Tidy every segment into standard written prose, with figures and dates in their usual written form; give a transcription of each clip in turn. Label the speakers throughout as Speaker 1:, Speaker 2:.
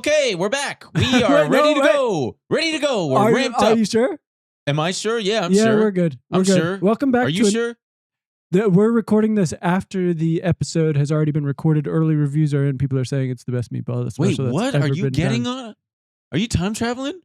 Speaker 1: Okay, we're back. We are ready to go. Ready to go. We're ramped up.
Speaker 2: Are you sure?
Speaker 1: Am I sure? Yeah, I'm
Speaker 2: yeah,
Speaker 1: sure.
Speaker 2: we're good.
Speaker 1: I'm
Speaker 2: good.
Speaker 1: sure.
Speaker 2: Welcome back.
Speaker 1: Are you sure?
Speaker 2: We're recording this after the episode has already been recorded. Early reviews are in. People are saying it's the best meatball special.
Speaker 1: Wait, what?
Speaker 2: That's
Speaker 1: Are
Speaker 2: ever
Speaker 1: you
Speaker 2: been
Speaker 1: getting
Speaker 2: done.
Speaker 1: on? Are you time traveling?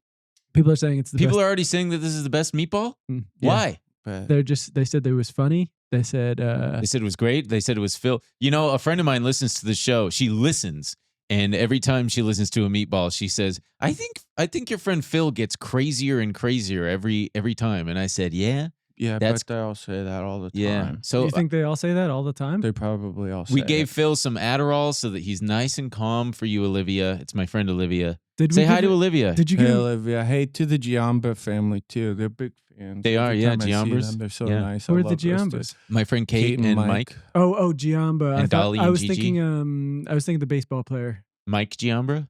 Speaker 2: People are saying it's the
Speaker 1: People
Speaker 2: best.
Speaker 1: are already saying that this is the best meatball?
Speaker 2: Yeah.
Speaker 1: Why?
Speaker 2: They said it was funny. They said
Speaker 1: it was great. They said it was Phil. You know, a friend of mine listens to the show. She listens, and every time she listens to a meatball, she says, I think your friend Phil gets crazier and crazier every time. And I said, yeah.
Speaker 3: Yeah, but they all say that all the time.
Speaker 1: Yeah. So
Speaker 2: you think they all say that all the time?
Speaker 3: They probably all say
Speaker 1: we gave Phil some Adderall so that he's nice and calm for you, Olivia. It's my friend Olivia.
Speaker 2: Say
Speaker 1: hi to Olivia.
Speaker 2: Did you
Speaker 3: Hey,
Speaker 2: give
Speaker 3: Olivia. Hey, to the Giamba family, too. They're big fans.
Speaker 1: They are,
Speaker 3: Every
Speaker 1: yeah,
Speaker 3: time I see
Speaker 1: Giambas.
Speaker 3: them, they're so
Speaker 1: Yeah.
Speaker 3: nice.
Speaker 2: Who
Speaker 3: I
Speaker 2: are the
Speaker 3: love those
Speaker 2: Giambas?
Speaker 3: two.
Speaker 1: My friend Kate and Mike.
Speaker 2: Oh, Giamba.
Speaker 1: And Dolly
Speaker 2: I
Speaker 1: and
Speaker 2: was
Speaker 1: Gigi.
Speaker 2: thinking I was thinking the baseball player.
Speaker 1: Mike Giambra?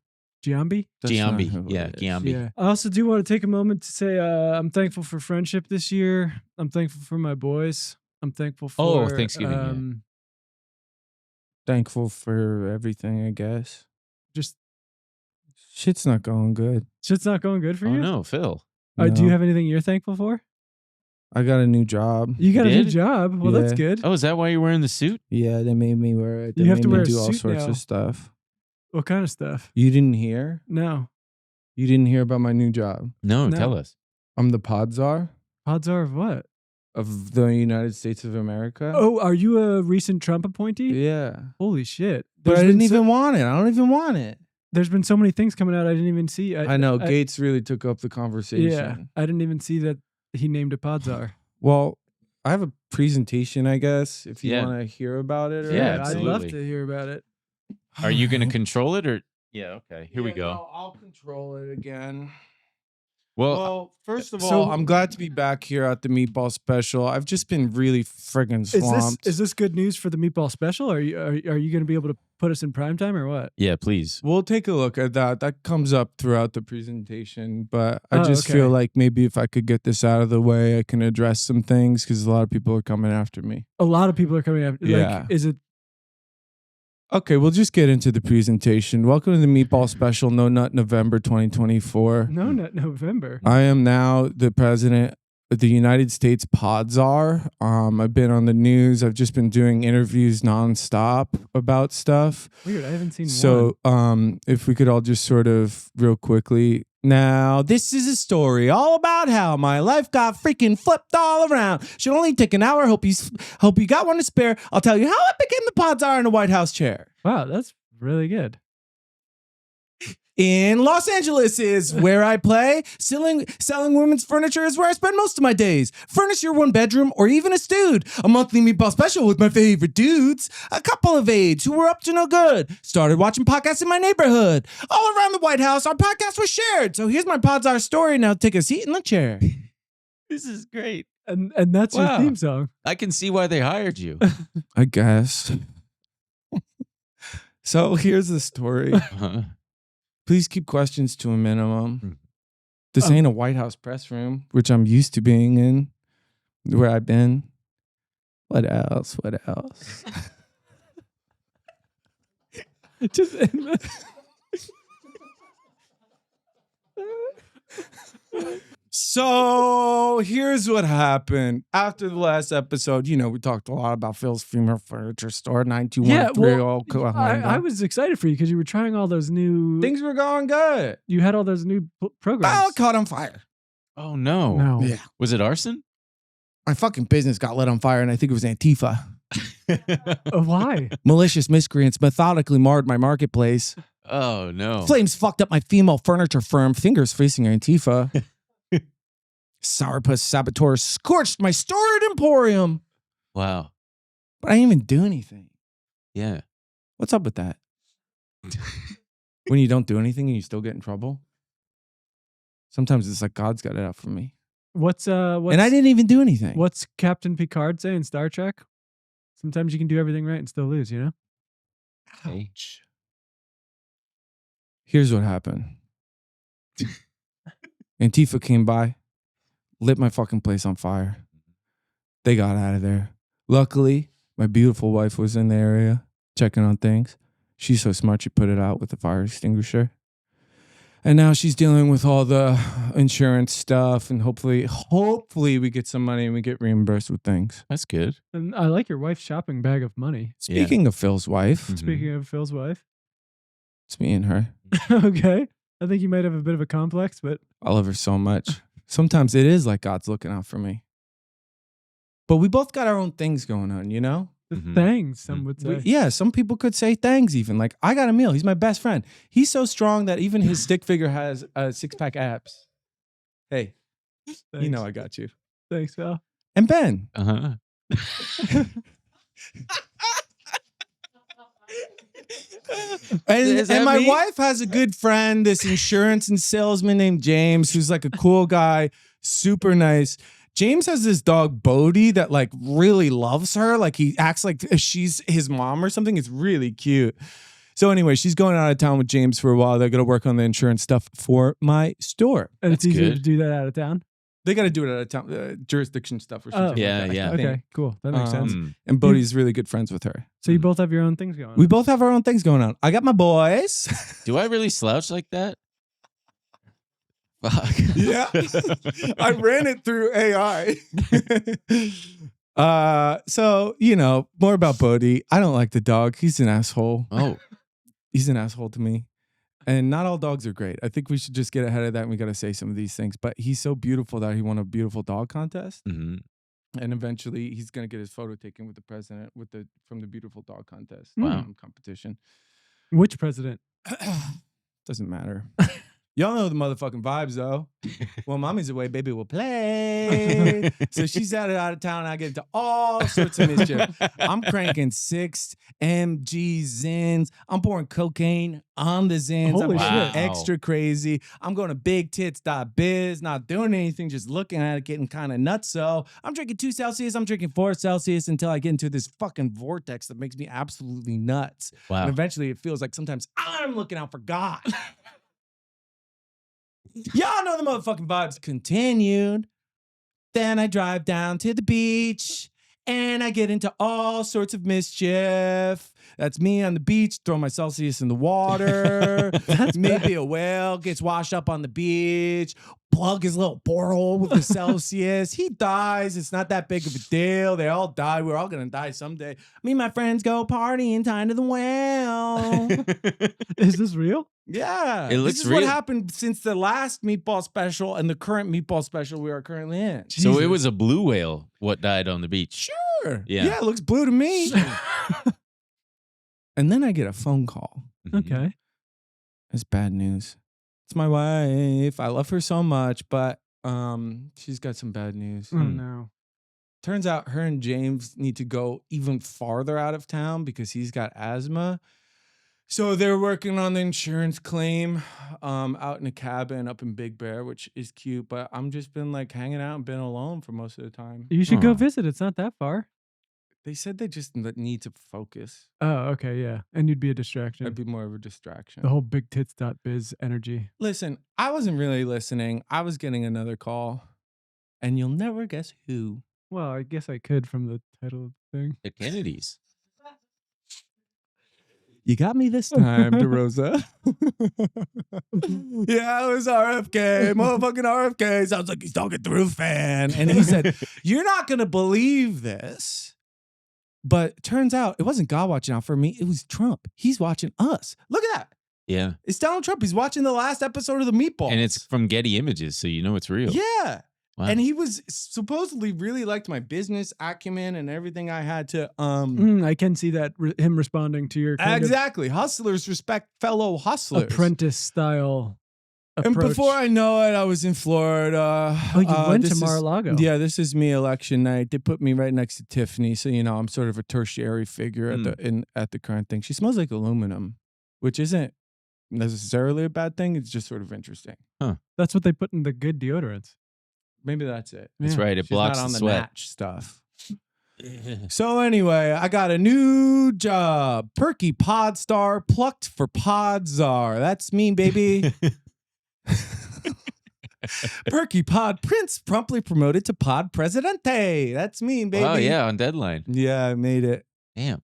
Speaker 2: Giambi?
Speaker 3: That's not
Speaker 1: Giambi.
Speaker 3: who it
Speaker 1: Yeah,
Speaker 3: is.
Speaker 1: Giambi.
Speaker 2: Yeah. I also do want to take a moment to say I'm thankful for friendship this year. I'm thankful for my boys. I'm thankful for
Speaker 1: Thanksgiving.
Speaker 3: Thankful for everything, I guess.
Speaker 2: Just
Speaker 3: Shit's not going good.
Speaker 2: shit's not going good for
Speaker 1: Oh,
Speaker 2: you.
Speaker 1: no, Phil.
Speaker 2: Do you
Speaker 3: No.
Speaker 2: have anything you're thankful for?
Speaker 3: I got a new job.
Speaker 2: You got a new
Speaker 1: did?
Speaker 2: job. Well, that's
Speaker 3: Yeah.
Speaker 2: good.
Speaker 1: Oh, is that why you're wearing the suit?
Speaker 3: Yeah, they made me wear it. They
Speaker 2: You have
Speaker 3: made
Speaker 2: to
Speaker 3: me
Speaker 2: wear a
Speaker 3: do all
Speaker 2: suit
Speaker 3: sorts
Speaker 2: now.
Speaker 3: of stuff.
Speaker 2: What kind of stuff?
Speaker 3: You didn't hear?
Speaker 2: No.
Speaker 3: You didn't hear about my new job?
Speaker 1: No,
Speaker 2: No.
Speaker 1: tell us.
Speaker 3: I'm the Pod Czar
Speaker 2: Odds are of what?
Speaker 3: of the United States of America.
Speaker 2: Oh, are you a recent Trump appointee?
Speaker 3: Yeah.
Speaker 2: Holy shit.
Speaker 3: But I
Speaker 2: There's
Speaker 3: didn't
Speaker 2: been
Speaker 3: even want it. I don't even want it.
Speaker 2: There's been so many things coming out I didn't even see.
Speaker 3: I know. Gates really took up the conversation.
Speaker 2: Yeah. I didn't even see that he named a Pod Czar.
Speaker 3: Well, I have a presentation, I guess, if you
Speaker 1: Yeah.
Speaker 3: want to hear about it. Or
Speaker 1: Yeah,
Speaker 2: I'd
Speaker 1: absolutely.
Speaker 2: love to hear about it.
Speaker 1: Are you going to control it or? Yeah, okay. Here we go.
Speaker 3: No, I'll control it again.
Speaker 1: Well,
Speaker 3: Well, first of
Speaker 2: so-
Speaker 3: all, I'm glad to be back here at the Meatball Special. I've just been really friggin' swamped.
Speaker 2: Is this good news for the meatball special? Are you going to be able to put us in prime time or what?
Speaker 1: yeah, please.
Speaker 3: We'll take a look at that. That comes up throughout the presentation, but I
Speaker 2: Oh,
Speaker 3: just
Speaker 2: okay.
Speaker 3: feel like maybe if I could get this out of the way, I can address some things because a lot of people are coming after me.
Speaker 2: A lot of people are coming after.
Speaker 3: Yeah.
Speaker 2: Like, is it?
Speaker 3: Okay, we'll just get into the presentation. Welcome to the Meatball Special No Nut November 2024.
Speaker 2: No, not November.
Speaker 3: I am now the president of the United States Pod Czar. I've been on the news. I've just been doing interviews nonstop about stuff.
Speaker 2: Weird. I haven't seen one.
Speaker 3: So, if we could all just sort of real quickly. Now, this is a story all about how my life got freaking flipped all around. Should only take an hour. Hope you got one to spare. I'll tell you how I became the Pod Czar in a White House chair.
Speaker 2: Wow, that's really good.
Speaker 3: In Los Angeles is where I play. Selling women's furniture is where I spend most of my days. Furnish your one bedroom or even a stewed. A monthly meatball special with my favorite dudes. A couple of aides who were up to no good. Started watching podcasts in my neighborhood. All around the White House, our podcast was shared. So here's my Pod Czar story. Now take a seat in the chair.
Speaker 1: This is great.
Speaker 2: And that's
Speaker 1: Wow.
Speaker 2: your theme song.
Speaker 1: I can see why they hired you.
Speaker 3: I guess. So here's the story.
Speaker 1: Uh-huh.
Speaker 3: Please keep questions to a minimum.
Speaker 1: Mm.
Speaker 3: This ain't a White House press room, which I'm used to being in, where I've been. What else? What else?
Speaker 2: Just
Speaker 3: So here's what happened. After the last episode, we talked a lot about Phil's Female Furniture Store, 9213
Speaker 2: I was excited for you because you were trying all those new.
Speaker 3: Things were going good.
Speaker 2: You had all those new programs.
Speaker 3: Oh, caught on fire.
Speaker 1: Oh, no.
Speaker 2: No.
Speaker 3: Yeah.
Speaker 1: Was it arson?
Speaker 3: My fucking business got lit on fire, and I think it was Antifa.
Speaker 2: Why?
Speaker 3: Malicious miscreants methodically marred my marketplace.
Speaker 1: Oh, no.
Speaker 3: Flames fucked up my female furniture firm, fingers facing Antifa. Sourpuss saboteurs scorched my storied emporium.
Speaker 1: Wow.
Speaker 3: But I didn't even do anything.
Speaker 1: Yeah.
Speaker 3: What's up with that? When you don't do anything and you still get in trouble? Sometimes it's like God's got it out for me.
Speaker 2: What's
Speaker 3: And I didn't even do anything.
Speaker 2: What's Captain Picard say in Star Trek? Sometimes you can do everything right and still lose, you know?
Speaker 3: Ouch. Here's what happened. Antifa came by, lit my fucking place on fire. They got out of there. Luckily, my beautiful wife was in the area checking on things. She's so smart, she put it out with a fire extinguisher. And now she's dealing with all the insurance stuff, and hopefully we get some money and we get reimbursed with things.
Speaker 1: That's good.
Speaker 2: And I like your wife's shopping bag of money.
Speaker 3: Speaking of Phil's wife,
Speaker 1: Mhm.
Speaker 2: Speaking of Phil's wife.
Speaker 3: it's me and her.
Speaker 2: Okay. I think you might have a bit of a complex, but
Speaker 3: I love her so much. Sometimes it is like God's looking out for me. But we both got our own things going on, you know?
Speaker 2: the
Speaker 1: Mhm.
Speaker 2: things, some would say.
Speaker 3: Yeah, some people could say things even. Like, I got Emil. He's my best friend. He's so strong that even his stick figure has 6-pack abs. Hey, you
Speaker 2: Thanks.
Speaker 3: know I got you.
Speaker 2: Thanks, Phil.
Speaker 3: And Ben.
Speaker 1: Uh-huh. Is that
Speaker 3: And my
Speaker 1: me?
Speaker 3: wife has a good friend, this insurance and salesman named James, who's like a cool guy, super nice. James has this dog, Bodhi, that like really loves her. Like he acts like she's his mom or something. It's really cute. So anyway, she's going out of town with James for a while. They're going to work on the insurance stuff for my store.
Speaker 2: And it's
Speaker 1: That's
Speaker 2: easier
Speaker 1: good.
Speaker 2: to do that out of town.
Speaker 3: They got to do it at a town, jurisdiction stuff or something.
Speaker 1: Yeah,
Speaker 3: like that,
Speaker 1: yeah.
Speaker 3: I think.
Speaker 2: Okay, cool. That makes sense.
Speaker 1: Mm.
Speaker 3: And Bodhi's really good friends with her.
Speaker 2: So you both have your own things going on.
Speaker 3: We both have our own things going on. I got my boys.
Speaker 1: Do I really slouch like that? Fuck.
Speaker 3: Yeah. I ran it through AI. So, you know, more about Bodhi. I don't like the dog. He's an asshole.
Speaker 1: Oh.
Speaker 3: He's an asshole to me. And not all dogs are great. I think we should just get ahead of that and we got to say some of these things. But he's so beautiful that he won a beautiful dog contest.
Speaker 1: hmm
Speaker 3: And eventually he's going to get his photo taken with the president from the beautiful dog contest
Speaker 1: Wow.
Speaker 3: competition.
Speaker 2: Which president?
Speaker 3: Doesn't matter. Y'all know the motherfucking vibes, though. Well, mommy's away, baby will play. So she's out of town. I get into all sorts of mischief. I'm cranking 6 mg Zins. I'm pouring cocaine on the Zins.
Speaker 2: Holy
Speaker 3: I'm
Speaker 1: shit.
Speaker 3: extra crazy. I'm going to bigtits.biz, not doing anything, just looking at it, getting kind of nuts. So I'm drinking 2 Celsius. I'm drinking 4 Celsius until I get into this fucking vortex that makes me absolutely nuts.
Speaker 1: Wow.
Speaker 3: And eventually it feels like sometimes I'm looking out for God. Y'all know the motherfucking vibes continued. Then I drive down to the beach and I get into all sorts of mischief. That's me on the beach, throw my Celsius in the water. Maybe a whale gets washed up on the beach, plug his little porthole with the Celsius. He dies. It's not that big of a deal. They all die. We're all going to die someday. Me and my friends go partying time to the well.
Speaker 2: Is this real?
Speaker 3: Yeah.
Speaker 1: It looks
Speaker 3: this is what
Speaker 1: real.
Speaker 3: happened since the last meatball special and the current meatball special we are currently in.
Speaker 1: So it
Speaker 2: Jesus.
Speaker 1: was a blue whale what died on the beach.
Speaker 3: Sure.
Speaker 1: Yeah.
Speaker 3: Yeah, it looks blue to me. And then I get a phone call.
Speaker 1: Mhm.
Speaker 2: Okay.
Speaker 3: It's bad news. It's my wife. I love her so much, but she's got some bad news.
Speaker 2: Oh no.
Speaker 3: Turns out her and James need to go even farther out of town because he's got asthma. So they're working on the insurance claim out in a cabin up in Big Bear, which is cute. But I'm just been like hanging out and been alone for most of the time.
Speaker 2: You should go
Speaker 1: Aw.
Speaker 2: visit. It's not that far.
Speaker 3: They said they just need to focus.
Speaker 2: Oh, okay, yeah. And you'd be a distraction.
Speaker 3: That'd be more of a distraction.
Speaker 2: The whole bigtits.biz energy.
Speaker 3: Listen, I wasn't really listening. I was getting another call. And you'll never guess who.
Speaker 2: Well, I guess I could from the title of the thing.
Speaker 1: The Kennedys.
Speaker 3: You got me this time, DeRosa. Yeah, it was RFK. Motherfucking RFK. Sounds like he's talking through a fan. And he said, you're not going to believe this. But turns out it wasn't God watching out for me. It was Trump. He's watching us. Look at that.
Speaker 1: Yeah.
Speaker 3: It's Donald Trump. He's watching the last episode of the Meatballs.
Speaker 1: And it's from Getty Images, so you know it's real.
Speaker 3: Yeah.
Speaker 1: Wow.
Speaker 3: And he was supposedly really liked my business acumen and everything I had to
Speaker 2: I can see that him responding to your kind
Speaker 3: exactly. Hustlers respect fellow
Speaker 2: of
Speaker 3: hustlers.
Speaker 2: apprentice style approach.
Speaker 3: And before I know it, I was in Florida.
Speaker 2: Oh, you went to
Speaker 3: this is-
Speaker 2: Mar-a-Lago.
Speaker 3: Yeah, this is me election night. They put me right next to Tiffany, so you know I'm sort of a tertiary figure at the current thing. She smells like aluminum, which isn't necessarily a bad thing. It's just sort of interesting.
Speaker 2: That's what they put in the good deodorants.
Speaker 3: Maybe that's it.
Speaker 1: That's
Speaker 2: Yeah.
Speaker 1: right. It
Speaker 3: She's
Speaker 1: blocks
Speaker 3: not on
Speaker 1: the
Speaker 3: the
Speaker 1: sweat.
Speaker 3: match stuff. So anyway, I got a new job. Perky Pod Star plucked for Pod Czar. That's me, baby. Perky Pod Prince promptly promoted to Pod Presidente. That's me, baby.
Speaker 1: Oh, yeah, on Deadline.
Speaker 3: Yeah, I made it.
Speaker 1: Damn.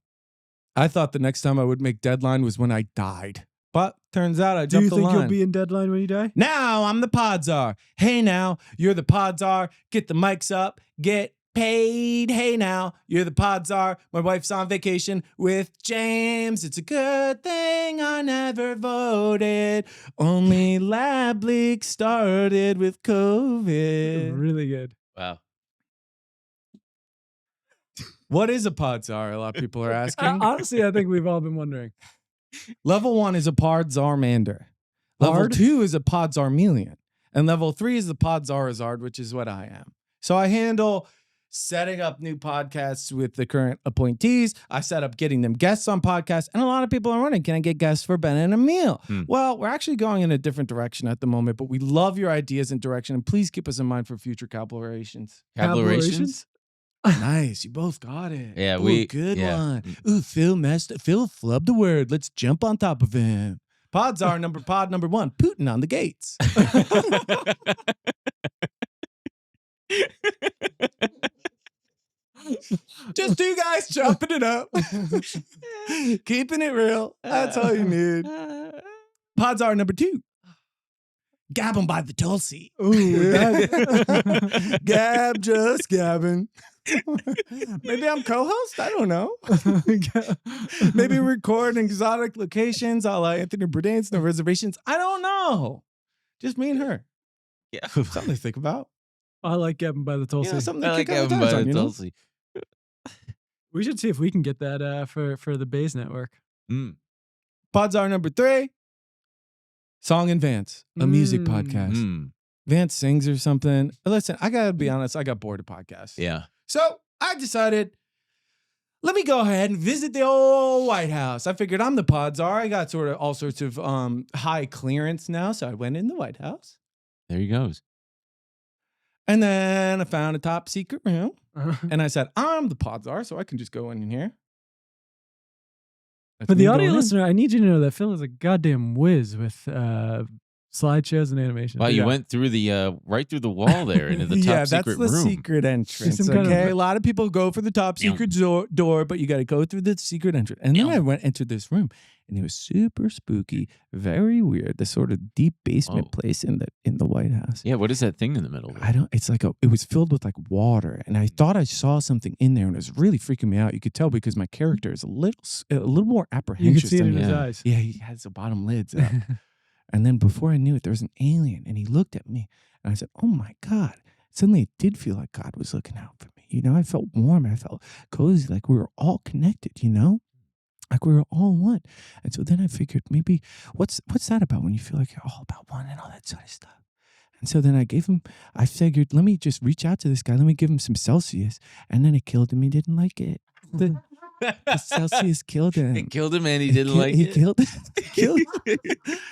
Speaker 3: I thought the next time I would make Deadline was when I died. But turns out I
Speaker 2: Do you
Speaker 3: jumped the
Speaker 2: think
Speaker 3: line.
Speaker 2: you'll be in Deadline when you die?
Speaker 3: Now I'm the Pod Czar. Hey now, you're the Pod Czar. Get the mics up. Get paid. Hey now, you're the Pod Czar. My wife's on vacation with James. It's a good thing I never voted. Only Lab Leak started with COVID.
Speaker 2: Really good.
Speaker 1: Wow.
Speaker 3: What is a Pod Czar? A lot of people are asking.
Speaker 2: Honestly, I think we've all been wondering.
Speaker 3: Level 1 is a Pod Czarmander. Level
Speaker 2: Hard?
Speaker 3: 2 is a Pod Czarmeleon. And level 3 is the Pod Czarazard, which is what I am. So I handle setting up new podcasts with the current appointees. I set up getting them guests on podcasts. And a lot of people are wondering, can I get guests for Ben and Emil? Well, we're actually going in a different direction at the moment, but we love your ideas and direction. And please keep us in mind for future collaborations.
Speaker 1: Collaborations?
Speaker 3: Nice. You both got it.
Speaker 1: Yeah,
Speaker 3: Ooh, good one. Ooh, Phil flubbed the word. Let's jump on top of him. Pod number 1, Putin on the gates. Just two guys chopping it up. Keeping it real. That's all you need. Pod Czar number 2. Gab 'em by the Tulsi.
Speaker 2: Ooh,
Speaker 3: Gab, just gabbing. Maybe I'm co-host. I don't know. Maybe record in exotic locations, a la Anthony Bourdain's No Reservations. I don't know. Just me and her.
Speaker 1: Yeah.
Speaker 3: Something to think about.
Speaker 2: I like Gavin by the Tulsi.
Speaker 3: Yeah, something to
Speaker 1: I like
Speaker 3: kick out
Speaker 1: having
Speaker 3: the
Speaker 1: by
Speaker 3: tires on,
Speaker 1: the
Speaker 3: you know?
Speaker 1: Tulsi.
Speaker 2: We should see if we can get that for the Bays Network.
Speaker 3: Pod Czar number 3. Song and Vance, a music podcast. Vance sings or something. Listen, I gotta be honest, I got bored of podcasts.
Speaker 1: Yeah.
Speaker 3: So I decided, let me go ahead and visit the old White House. I figured I'm the Pod Czar. I got sort of all sorts of high clearance now. So I went in the White House.
Speaker 1: There he goes.
Speaker 3: And then I found a top secret room. And I said, I'm the Pod Czar, so I can just go in here. That's
Speaker 2: For the
Speaker 3: me
Speaker 2: audio
Speaker 3: going in.
Speaker 2: listener, I need you to know that Phil is a goddamn whiz with slideshows and animation.
Speaker 1: Wow, you
Speaker 3: Yeah.
Speaker 1: went through the right through the wall there into the top
Speaker 3: Yeah,
Speaker 1: secret
Speaker 3: that's the
Speaker 1: room.
Speaker 3: secret entrance.
Speaker 2: Some kind of-
Speaker 3: Okay, a lot of people go for the top secret door, but you got to go through the secret entrance. And then I entered this room, and it was super spooky, very weird. The sort of deep basement place in the White House.
Speaker 1: Yeah, what is that thing in the middle?
Speaker 3: It's like it was filled with like water, and I thought I saw something in there, and it was really freaking me out. You could tell because my character is a little more
Speaker 2: You
Speaker 3: apprehensive.
Speaker 2: can see it in his
Speaker 1: Yeah.
Speaker 2: eyes.
Speaker 3: Yeah, he has the bottom lids up. And then before I knew it, there was an alien, and he looked at me, and I said, "Oh my God." Suddenly it did feel like God was looking out for me. You know, I felt warm. I felt cozy, like we were all connected, you know? Like we were all one. And so then I figured maybe, what's that about when you feel like you're all about one and all that sort of stuff? And so then I figured, let me just reach out to this guy. Let me give him some Celsius. And then it killed him. He didn't like it. The Celsius killed him.
Speaker 1: It killed him and he didn't like
Speaker 3: He
Speaker 1: it.
Speaker 3: killed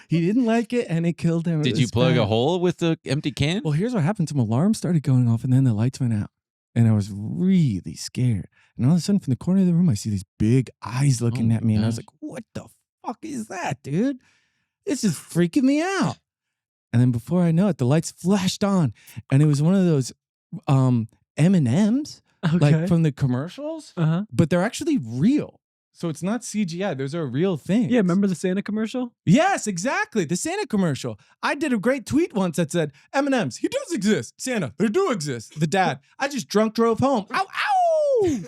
Speaker 3: He didn't like it and it killed him. It
Speaker 1: Did you
Speaker 3: was
Speaker 1: plug a
Speaker 3: bad.
Speaker 1: hole with the empty can?
Speaker 3: Well, here's what happened. Some alarms started going off and then the lights went out. And I was really scared. And all of a sudden, from the corner of the room, I see these big eyes looking
Speaker 1: Oh
Speaker 3: at me. And I was
Speaker 1: gosh.
Speaker 3: like, what the fuck is that, dude? This is freaking me out. And then before I know it, the lights flashed on. And it was one of those M&Ms,
Speaker 2: Okay.
Speaker 3: like from the commercials,
Speaker 2: Uh-huh.
Speaker 3: but they're actually real. So it's not CGI. Those are real things.
Speaker 2: Yeah, remember the Santa commercial?
Speaker 3: Yes, exactly. The Santa commercial. I did a great tweet once that said, M&Ms, he does exist. Santa, they do exist. The dad, I just drunk drove home. Ow, ow!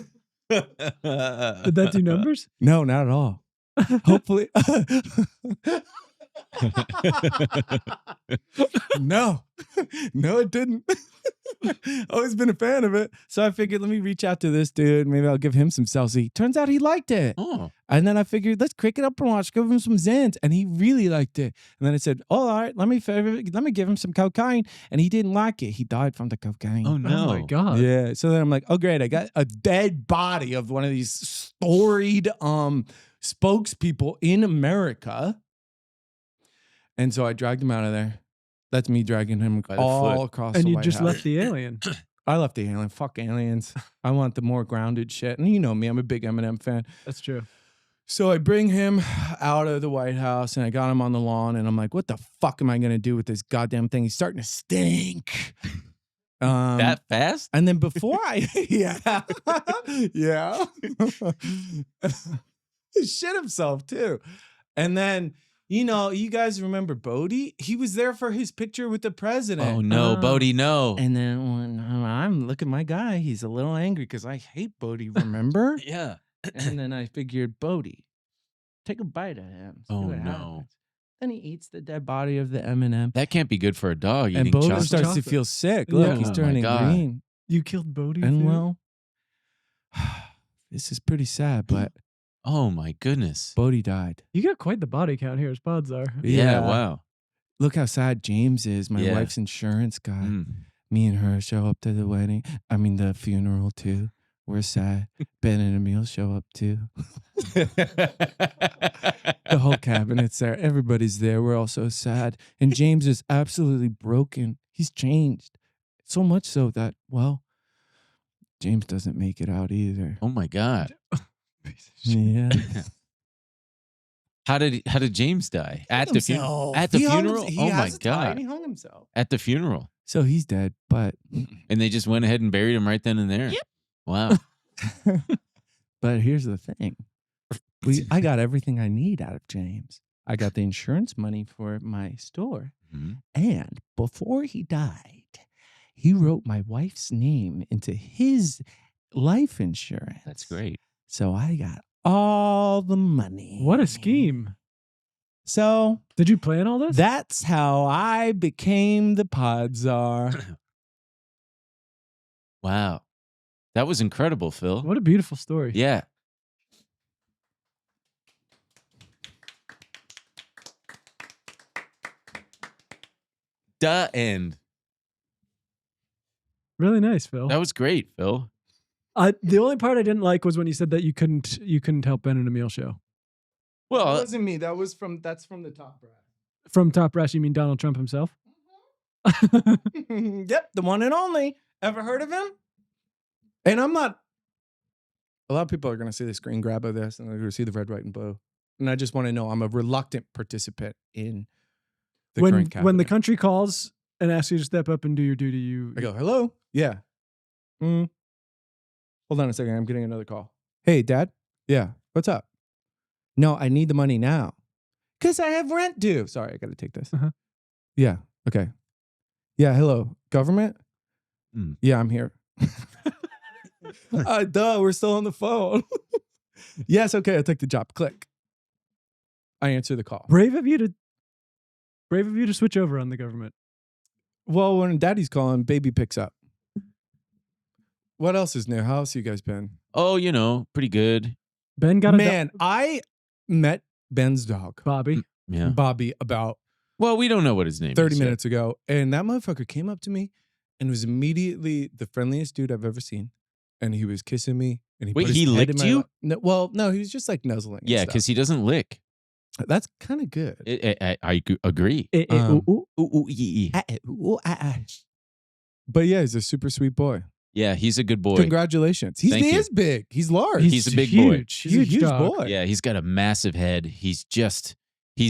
Speaker 2: Did that do numbers?
Speaker 3: No, not at all. Hopefully. No, it didn't. Always been a fan of it. So I figured, let me reach out to this dude. Maybe I'll give him some Celsius. Turns out he liked it.
Speaker 1: Oh.
Speaker 3: And then I figured, let's crank it up and watch. Give him some Zans. And he really liked it. And then I said, all right, let me give him some cocaine. And he didn't like it. He died from the cocaine.
Speaker 1: Oh no.
Speaker 2: Oh my God.
Speaker 3: Yeah. So then I'm like, oh, great. I got a dead body of one of these storied spokespeople in America. And so I dragged him out of there. That's me dragging him
Speaker 1: By the
Speaker 3: all
Speaker 1: foot.
Speaker 3: across
Speaker 2: And
Speaker 3: the
Speaker 2: you
Speaker 3: White
Speaker 2: just
Speaker 3: House.
Speaker 2: left the alien.
Speaker 3: I left the alien. Fuck aliens. I want the more grounded shit. And you know me, I'm a big Eminem fan.
Speaker 2: That's true.
Speaker 3: So I bring him out of the White House and I got him on the lawn and I'm like, what the fuck am I going to do with this goddamn thing? He's starting to stink.
Speaker 1: That fast?
Speaker 3: And then before yeah. He shit himself too. And then You know, you guys remember Bodie? He was there for his picture with the president.
Speaker 1: Oh no, Bodie, no.
Speaker 3: And then when I'm look at my guy, he's a little angry because I hate Bodie, remember?
Speaker 1: Yeah.
Speaker 3: And then I figured, Bodie, take a bite of him. See
Speaker 1: Oh,
Speaker 3: what
Speaker 1: no.
Speaker 3: happens. Then he eats the dead body of the M&M.
Speaker 1: That can't be good for a dog
Speaker 3: And
Speaker 1: eating
Speaker 3: Bodie
Speaker 1: chocolate.
Speaker 3: starts to
Speaker 2: Chocolate.
Speaker 3: feel sick.
Speaker 2: Yeah.
Speaker 3: Look, he's
Speaker 1: Oh, my
Speaker 3: turning
Speaker 1: God.
Speaker 3: green.
Speaker 2: You killed Bodie.
Speaker 3: And
Speaker 2: too?
Speaker 3: well, this is pretty sad, but
Speaker 1: Oh my goodness.
Speaker 3: Bodie died.
Speaker 2: You got quite the body count here as Pod Czar.
Speaker 1: Yeah, wow.
Speaker 3: Look how sad James is, my
Speaker 1: Yeah.
Speaker 3: wife's insurance guy.
Speaker 1: Mm.
Speaker 3: Me and her show up to the wedding. I mean, the funeral too. We're sad. Ben and Emil show up too. The whole cabinet's there. Everybody's there. We're all so sad. And James is absolutely broken. He's changed. So much so that, well, James doesn't make it out either.
Speaker 1: Oh my God.
Speaker 3: Yeah.
Speaker 1: How did James die? At the funeral? At the funeral? Oh my God.
Speaker 3: He hung himself.
Speaker 1: At the funeral.
Speaker 3: So he's dead, but
Speaker 1: And they just went ahead and buried him right then and there.
Speaker 3: Yep.
Speaker 1: Wow.
Speaker 3: but here's the thing. I got everything I need out of James. I got the insurance money for my store.
Speaker 1: Mhm.
Speaker 3: And before he died, he wrote my wife's name into his life insurance.
Speaker 1: That's great.
Speaker 3: So I got all the money.
Speaker 2: What a scheme.
Speaker 3: So
Speaker 2: Did you plan all this?
Speaker 3: that's how I became the Pod Czar.
Speaker 1: Wow. That was incredible, Phil.
Speaker 2: What a beautiful story.
Speaker 1: Yeah. The end.
Speaker 2: Really nice, Phil.
Speaker 1: That was great, Phil.
Speaker 2: The only part I didn't like was when you said that you couldn't help Ben and Emil show.
Speaker 3: That
Speaker 1: Well,
Speaker 3: wasn't me. That's from the top brass.
Speaker 2: From Top Brass, you mean Donald Trump himself?
Speaker 3: Yep, the one and only. Ever heard of him? And I'm not. A lot of people are going to see the screen grab of this and they're going to see the red, white, and blue. And I just want to know I'm a reluctant participant in the current cabinet.
Speaker 2: when the country calls and asks you to step up and do your duty, you
Speaker 3: I go, hello? Yeah. Hold on a second. I'm getting another call. Hey, Dad? Yeah. What's up? No, I need the money now. Because I have rent due. Sorry, I got to take this.
Speaker 2: Uh-huh.
Speaker 3: Yeah. Okay. Yeah. Hello. Government?
Speaker 1: Mm.
Speaker 3: Yeah, I'm here. Duh, we're still on the phone. Yes. Okay. I took the job. Click. I answer the call.
Speaker 2: brave of you to switch over on the government.
Speaker 3: Well, when Daddy's calling, baby picks up. What else is new? How else you guys been?
Speaker 1: oh, pretty good.
Speaker 2: Ben got a
Speaker 3: Man, I met Ben's dog,
Speaker 2: Bobby.
Speaker 1: Yeah.
Speaker 3: Bobby, about
Speaker 1: Well, we don't know what his name
Speaker 3: 30
Speaker 1: is. yet.
Speaker 3: minutes ago. And that motherfucker came up to me and was immediately the friendliest dude I've ever seen. And he was kissing me. And
Speaker 1: Wait,
Speaker 3: put his
Speaker 1: he
Speaker 3: head
Speaker 1: licked
Speaker 3: in my
Speaker 1: you?
Speaker 3: lap. No, he was just like nuzzling. and
Speaker 1: Yeah,
Speaker 3: stuff.
Speaker 1: because he doesn't lick.
Speaker 3: That's kind of good.
Speaker 1: I agree.
Speaker 3: Um,
Speaker 1: Ooh, ooh, ee, ee.
Speaker 3: But yeah, he's a super sweet boy.
Speaker 1: Yeah, he's a good boy.
Speaker 3: Congratulations. He
Speaker 1: Thank you.
Speaker 3: is big. He's large.
Speaker 1: He's a big boy.
Speaker 2: huge.
Speaker 3: He's a huge
Speaker 2: dog.
Speaker 3: boy.
Speaker 1: Yeah, he's got a massive head. He's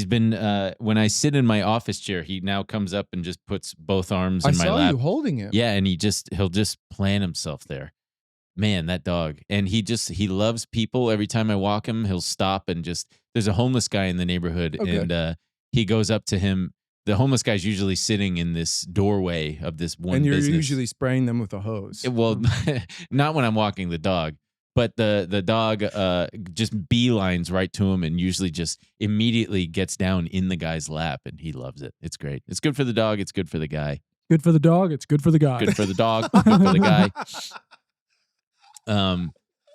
Speaker 1: been, when I sit in my office chair, he now comes up and just puts both arms
Speaker 3: I
Speaker 1: in my
Speaker 3: saw
Speaker 1: lap.
Speaker 3: you holding him.
Speaker 1: Yeah, and he'll just plant himself there. Man, that dog. And he loves people. Every time I walk him, he'll stop and there's a homeless guy in the neighborhood
Speaker 3: Okay.
Speaker 1: and he goes up to him. The homeless guy's usually sitting in this doorway of this one
Speaker 3: And you're
Speaker 1: business.
Speaker 3: usually spraying them with a hose.
Speaker 1: Well, not when I'm walking the dog, but the dog just beelines right to him and usually just immediately gets down in the guy's lap and he loves it. It's great. It's good for the dog. It's good for the guy.
Speaker 2: Good for the dog. It's good for the guy.
Speaker 1: Good for the dog. Good for the guy.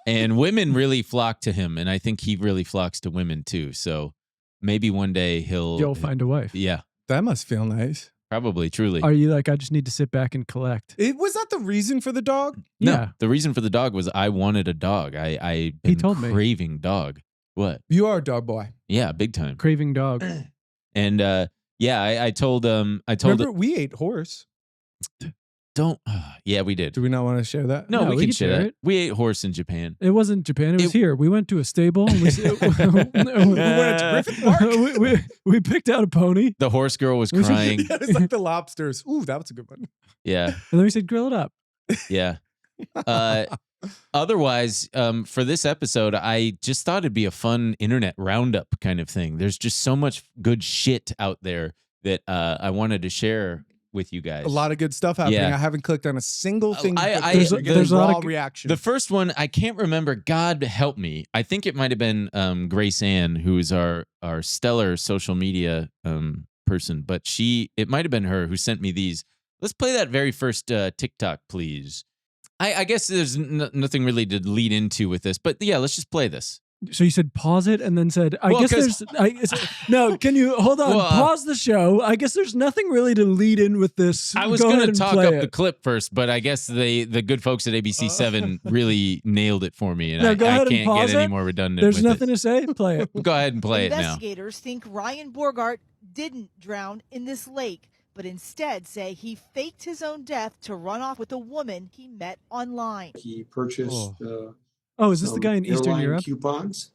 Speaker 1: And women really flock to him, and I think he really flocks to women too. So maybe one day
Speaker 2: You'll find a wife.
Speaker 1: Yeah,
Speaker 3: That must feel nice.
Speaker 1: probably, truly.
Speaker 2: Are you like, I just need to sit back and collect?
Speaker 3: Was that the reason for the dog?
Speaker 1: No,
Speaker 2: Yeah.
Speaker 1: the reason for the dog was I wanted a dog. I
Speaker 2: He
Speaker 1: been
Speaker 2: told me.
Speaker 1: craving dog. What?
Speaker 3: You are a dog boy.
Speaker 1: Yeah, big time.
Speaker 2: Craving dog.
Speaker 1: And yeah, I told
Speaker 3: Remember, we ate horse.
Speaker 1: don't. Yeah, we did.
Speaker 3: Do we not want to share that?
Speaker 1: No,
Speaker 2: Yeah,
Speaker 1: we
Speaker 2: we
Speaker 1: can
Speaker 2: can
Speaker 1: share
Speaker 2: share
Speaker 1: that.
Speaker 2: it.
Speaker 1: We ate horse in Japan.
Speaker 2: It wasn't Japan. It was
Speaker 1: It-
Speaker 2: here. We went to a stable. And we
Speaker 3: went to Griffith Park.
Speaker 2: we picked out a pony.
Speaker 1: The horse girl was
Speaker 2: We should-
Speaker 1: crying.
Speaker 3: Yeah, it's like the lobsters. Ooh, that was a good one.
Speaker 1: Yeah,
Speaker 2: And then we said, grill it up.
Speaker 1: yeah. otherwise, for this episode, I just thought it'd be a fun internet roundup kind of thing. There's just so much good shit out there that I wanted to share with you guys.
Speaker 3: A lot of good stuff happening.
Speaker 1: Yeah.
Speaker 3: I haven't clicked on a single thing.
Speaker 2: There's a lot of
Speaker 3: reaction.
Speaker 1: The first one, I can't remember. God help me. I think it might have been Grace Ann, who is our stellar social media person, but it might have been her who sent me these. Let's play that very first TikTok, please. I guess there's nothing really to lead into with this, but yeah, let's just play this.
Speaker 2: So you said pause it and then said, no, can you hold on, pause the show. I guess there's nothing really to lead in with this.
Speaker 1: I was going to talk up the clip first, but I guess the good folks at ABC7 really nailed it for me, and I can't get any more redundant.
Speaker 2: There's nothing to say. Play it.
Speaker 1: Go ahead and play it now.
Speaker 4: Investigators think Ryan Borgart didn't drown in this lake, but instead say he faked his own death to run off with a woman he met online.
Speaker 5: He purchased
Speaker 2: is this the guy in Eastern Europe?
Speaker 5: Coupons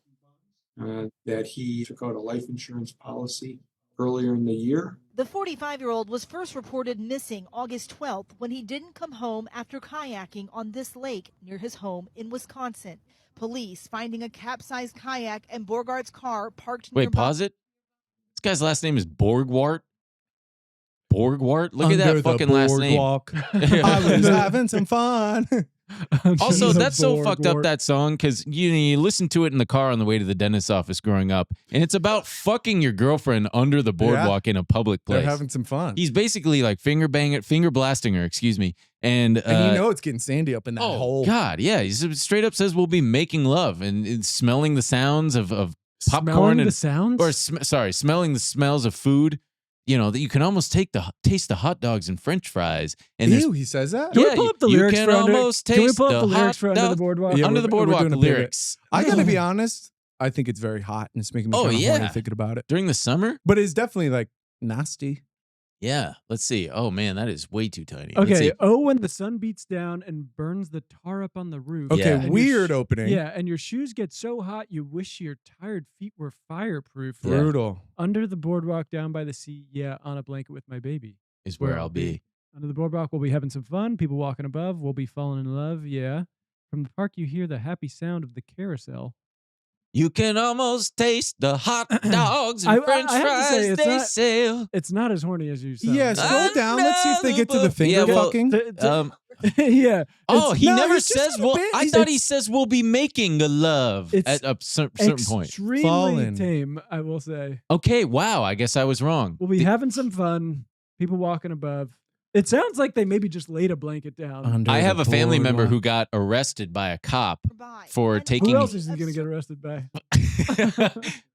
Speaker 5: that he took out a life insurance policy earlier in the year.
Speaker 4: The 45-year-old was first reported missing August 12th when he didn't come home after kayaking on this lake near his home in Wisconsin. Police finding a capsized kayak and Borgart's car parked nearby.
Speaker 1: Wait, pause it. This guy's last name is Borgwart. Borgwart? Look at that fucking last name.
Speaker 3: I was having some fun.
Speaker 1: Also, that's so fucked up, that song, because you listen to it in the car on the way to the dentist's office growing up, and it's about fucking your girlfriend under the boardwalk in a public place.
Speaker 3: They're having some fun.
Speaker 1: He's basically like finger blasting her, and
Speaker 3: it's getting sandy up in that hole.
Speaker 1: God, yeah, he straight up says we'll be making love and smelling the sounds of popcorn and smelling the smells of food. You know, that you can almost taste the hot dogs and French fries. And
Speaker 3: Ew, he says that?
Speaker 2: Can we pull up the lyrics
Speaker 1: can almost taste the
Speaker 2: lyrics
Speaker 1: hot
Speaker 2: for Under the Boardwalk?
Speaker 1: Under the Boardwalk lyrics.
Speaker 3: I gotta be honest, I think it's very hot and it's making me kind of horny thinking about it.
Speaker 1: During the summer?
Speaker 3: But it's definitely like nasty.
Speaker 1: Yeah, let's see. Oh man, that is way too tiny.
Speaker 2: Okay. When the sun beats down and burns the tar up on the roof.
Speaker 3: Okay,
Speaker 1: Yeah.
Speaker 3: weird opening.
Speaker 2: Yeah, and your shoes get so hot you wish your tired feet were fireproof.
Speaker 1: Yeah.
Speaker 3: Brutal.
Speaker 2: Under the boardwalk down by the sea, on a blanket with my baby.
Speaker 1: Is where I'll be.
Speaker 2: Under the boardwalk, we'll be having some fun. People walking above, we'll be falling in love. Yeah. From the park, you hear the happy sound of the carousel.
Speaker 1: You can almost taste the hot dogs and French fries they sell.
Speaker 2: It's not as horny as you sound.
Speaker 3: Yeah, scroll down. Let's see if they get to the finger fucking.
Speaker 2: Yeah.
Speaker 1: Oh, he never
Speaker 3: he's just
Speaker 1: says.
Speaker 3: a
Speaker 1: Well,
Speaker 3: bit-
Speaker 1: I thought he says we'll be making a love at a certain point.
Speaker 2: Extremely
Speaker 3: Fallen.
Speaker 2: tame, I will say.
Speaker 1: Okay, wow. I guess I was wrong.
Speaker 2: We'll be having some fun. People walking above. It sounds like they maybe just laid a blanket down.
Speaker 1: I have a family member who got arrested by a cop for taking.
Speaker 2: Who else is he going to get arrested by?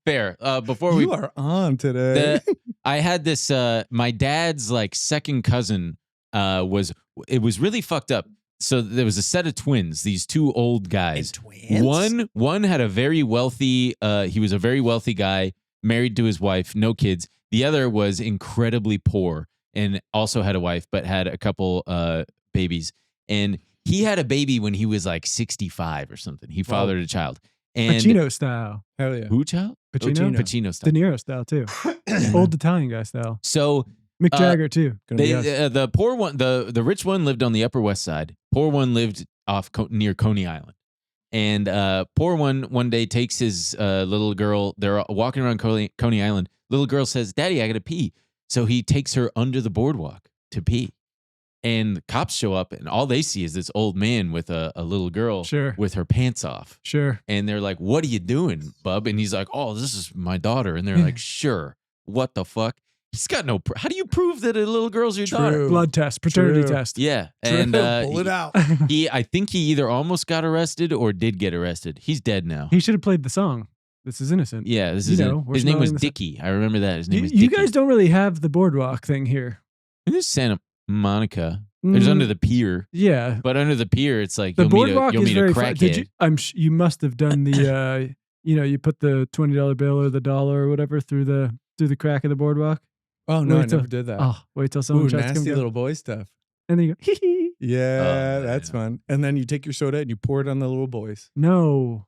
Speaker 1: Fair. Before
Speaker 3: You are on today.
Speaker 1: I had this. My dad's like second cousin was really fucked up. So there was a set of twins. These two old guys.
Speaker 3: Twins?
Speaker 1: One had a very wealthy. He was a very wealthy guy, married to his wife, no kids. The other was incredibly poor and also had a wife, but had a couple babies. And he had a baby when he was like 65 or something. He fathered a child. And
Speaker 2: Pacino style.
Speaker 3: Hell yeah.
Speaker 1: Who child?
Speaker 2: Pacino?
Speaker 1: Pacino style.
Speaker 2: De Niro style, too. Old Italian guy style.
Speaker 1: So
Speaker 2: Mick Jagger, too.
Speaker 1: the poor one, the rich one lived on the Upper West Side. Poor one lived off near Coney Island. And poor one day takes his little girl. They're walking around Coney Island. Little girl says, "Daddy, I gotta pee." So he takes her under the boardwalk to pee. And the cops show up, and all they see is this old man with a little girl with her pants off.
Speaker 2: Sure.
Speaker 1: And they're like, "What are you doing, bub?" And he's like, "Oh, this is my daughter." And they're like, "Sure. What the fuck?" He's got no. How do you prove that a little girl's your daughter?
Speaker 2: Blood test, paternity test.
Speaker 1: Yeah,
Speaker 3: True.
Speaker 1: and
Speaker 3: Pull it out.
Speaker 1: I think he either almost got arrested or did get arrested. He's dead now.
Speaker 2: He should have played the song. This is innocent.
Speaker 1: Yeah, this is. His name was Dickie. I remember that. His name was Dickie.
Speaker 2: You guys don't really have the boardwalk thing here.
Speaker 1: There's Santa Monica. There's under the pier.
Speaker 2: Yeah,
Speaker 1: but under the pier, it's like
Speaker 2: the
Speaker 1: you'll
Speaker 2: boardwalk
Speaker 1: meet
Speaker 2: is
Speaker 1: a
Speaker 2: very
Speaker 1: crackhead.
Speaker 2: you must have done the. You put the $20 bill or the dollar or whatever through the crack of the boardwalk.
Speaker 3: Oh no, I never did that.
Speaker 2: Oh, wait till someone tries to
Speaker 3: nasty
Speaker 2: come
Speaker 3: little boy stuff.
Speaker 2: And then you go, hee hee.
Speaker 3: Yeah, that's fun. And then you take your soda and you pour it on the little boys.
Speaker 2: No.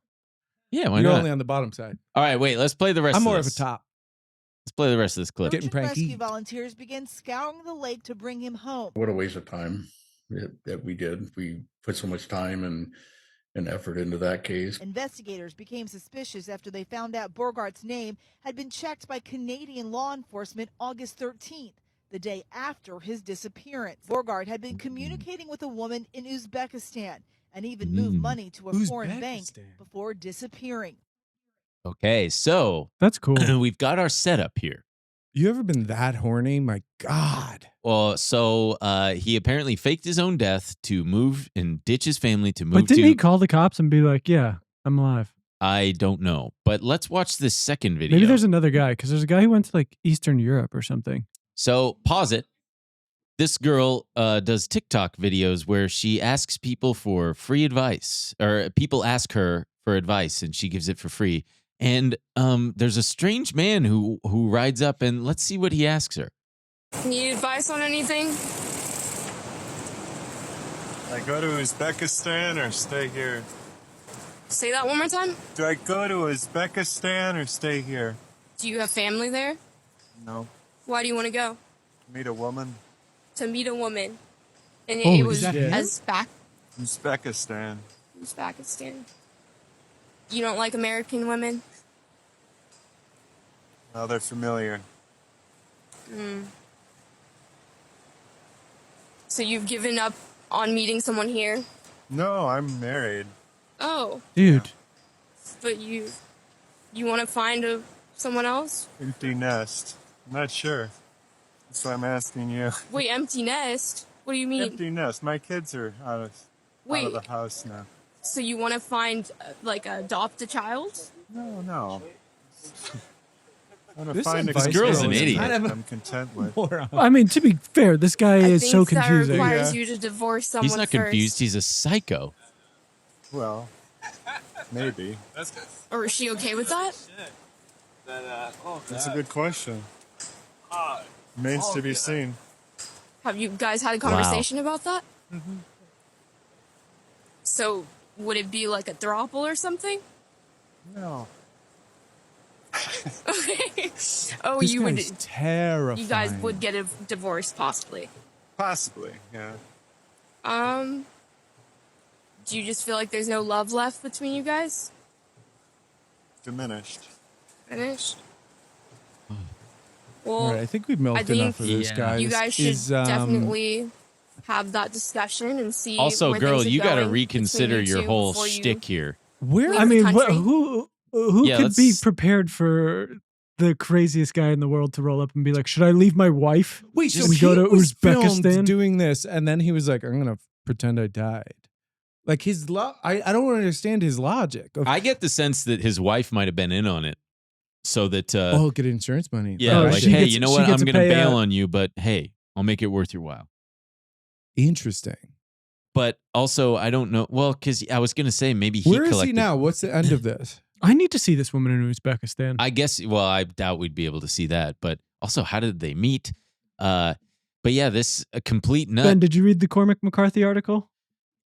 Speaker 1: Yeah, why
Speaker 3: You're
Speaker 1: not?
Speaker 3: only on the bottom side.
Speaker 1: All right, wait. Let's play the rest.
Speaker 3: I'm
Speaker 1: of
Speaker 3: more
Speaker 1: this.
Speaker 3: of a top.
Speaker 1: Let's play the rest of this clip.
Speaker 3: Getting pranky.
Speaker 4: Rescue volunteers began scouring the lake to bring him home.
Speaker 6: What a waste of time that we did. We put so much time and an effort into that case.
Speaker 4: Investigators became suspicious after they found out Borgart's name had been checked by Canadian law enforcement August 13th, the day after his disappearance. Borgart had been communicating with a woman in Uzbekistan and even moved money to a foreign bank before disappearing.
Speaker 1: Okay, so
Speaker 2: that's cool.
Speaker 1: We've got our setup here.
Speaker 3: You ever been that horny? My God.
Speaker 1: Well, so he apparently faked his own death to move and ditch his family to move
Speaker 2: But didn't he call the cops and be like, yeah, I'm alive?
Speaker 1: I don't know. But let's watch this second video.
Speaker 2: Maybe there's another guy, because there's a guy who went to like Eastern Europe or something.
Speaker 1: So pause it. This girl does TikTok videos where she asks people for free advice, or people ask her for advice and she gives it for free. And there's a strange man who rides up, and let's see what he asks her.
Speaker 7: Need advice on anything?
Speaker 8: I go to Uzbekistan or stay here?
Speaker 7: Say that one more time.
Speaker 8: Do I go to Uzbekistan or stay here?
Speaker 7: Do you have family there?
Speaker 8: No.
Speaker 7: Why do you want to go?
Speaker 8: Meet a woman.
Speaker 7: To meet a woman. And
Speaker 2: Holy
Speaker 7: it was
Speaker 2: shit.
Speaker 8: Uzbekistan.
Speaker 7: Uzbekistan. You don't like American women?
Speaker 8: Oh, they're familiar.
Speaker 7: So you've given up on meeting someone here?
Speaker 8: No, I'm married.
Speaker 7: Oh,
Speaker 2: Dude.
Speaker 7: but you want to find someone else?
Speaker 8: Empty nest. I'm not sure. That's why I'm asking you.
Speaker 7: Wait, empty nest? What do you mean?
Speaker 8: Empty nest. My kids are out of the house now.
Speaker 7: So you want to find, adopt a child?
Speaker 8: No. I want to find a
Speaker 3: advice
Speaker 1: girl's
Speaker 8: girl
Speaker 1: an idiot.
Speaker 8: I'm content with.
Speaker 2: I mean, to be fair, this guy
Speaker 7: I
Speaker 2: is
Speaker 7: think
Speaker 2: so
Speaker 7: that
Speaker 2: confusing.
Speaker 7: requires you to divorce someone
Speaker 1: He's not
Speaker 7: first.
Speaker 1: confused. He's a psycho.
Speaker 8: Well, maybe.
Speaker 7: Or is she okay with that?
Speaker 8: That's a good question. Remains to be seen.
Speaker 7: Have you guys had a conversation about that? Mm-hmm. So, would it be like a throuple or something?
Speaker 8: No.
Speaker 7: Okay. Oh,
Speaker 3: This
Speaker 7: you would.
Speaker 3: guy's terrifying.
Speaker 7: You guys would get a divorce, possibly.
Speaker 8: Possibly, yeah.
Speaker 7: Do you just feel like there's no love left between you guys?
Speaker 8: Diminished.
Speaker 7: Finished? Well,
Speaker 3: All right, I think we've milked
Speaker 7: I think
Speaker 3: enough of this, guys.
Speaker 7: you guys should definitely have that discussion and see.
Speaker 1: Also,
Speaker 7: where
Speaker 1: girl,
Speaker 7: things are
Speaker 1: you got to
Speaker 7: going
Speaker 1: reconsider
Speaker 7: between you
Speaker 1: your
Speaker 7: two
Speaker 1: whole
Speaker 7: before you
Speaker 1: shtick here.
Speaker 3: Where?
Speaker 7: leave
Speaker 2: I
Speaker 7: the
Speaker 2: mean,
Speaker 7: country.
Speaker 2: who
Speaker 1: Yeah,
Speaker 2: could be
Speaker 1: let's-
Speaker 2: prepared for the craziest guy in the world to roll up and be like, should I leave my wife?
Speaker 3: Wait, so
Speaker 2: and
Speaker 3: he
Speaker 2: go to
Speaker 3: was filmed
Speaker 2: Uzbekistan?
Speaker 3: doing this, and then he was like, "I'm gonna pretend I died." Like his I don't understand his logic. Of,
Speaker 1: I get the sense that his wife might have been in on it, so that
Speaker 3: get insurance money.
Speaker 1: yeah,
Speaker 2: Oh,
Speaker 1: like,
Speaker 2: she
Speaker 1: hey,
Speaker 2: gets-
Speaker 1: you know
Speaker 2: she
Speaker 1: what? I'm
Speaker 2: gets to
Speaker 1: going to
Speaker 2: pay,
Speaker 1: bail on you, but hey, I'll make it worth your while.
Speaker 3: Interesting.
Speaker 1: But also, I don't know. Well, because I was going to say maybe he
Speaker 3: Where is
Speaker 1: collected.
Speaker 3: he now? What's the end of this?
Speaker 2: I need to see this woman in Uzbekistan.
Speaker 1: I guess. Well, I doubt we'd be able to see that. But also, how did they meet? But yeah, this a complete nut.
Speaker 2: Ben, did you read the Cormac McCarthy article?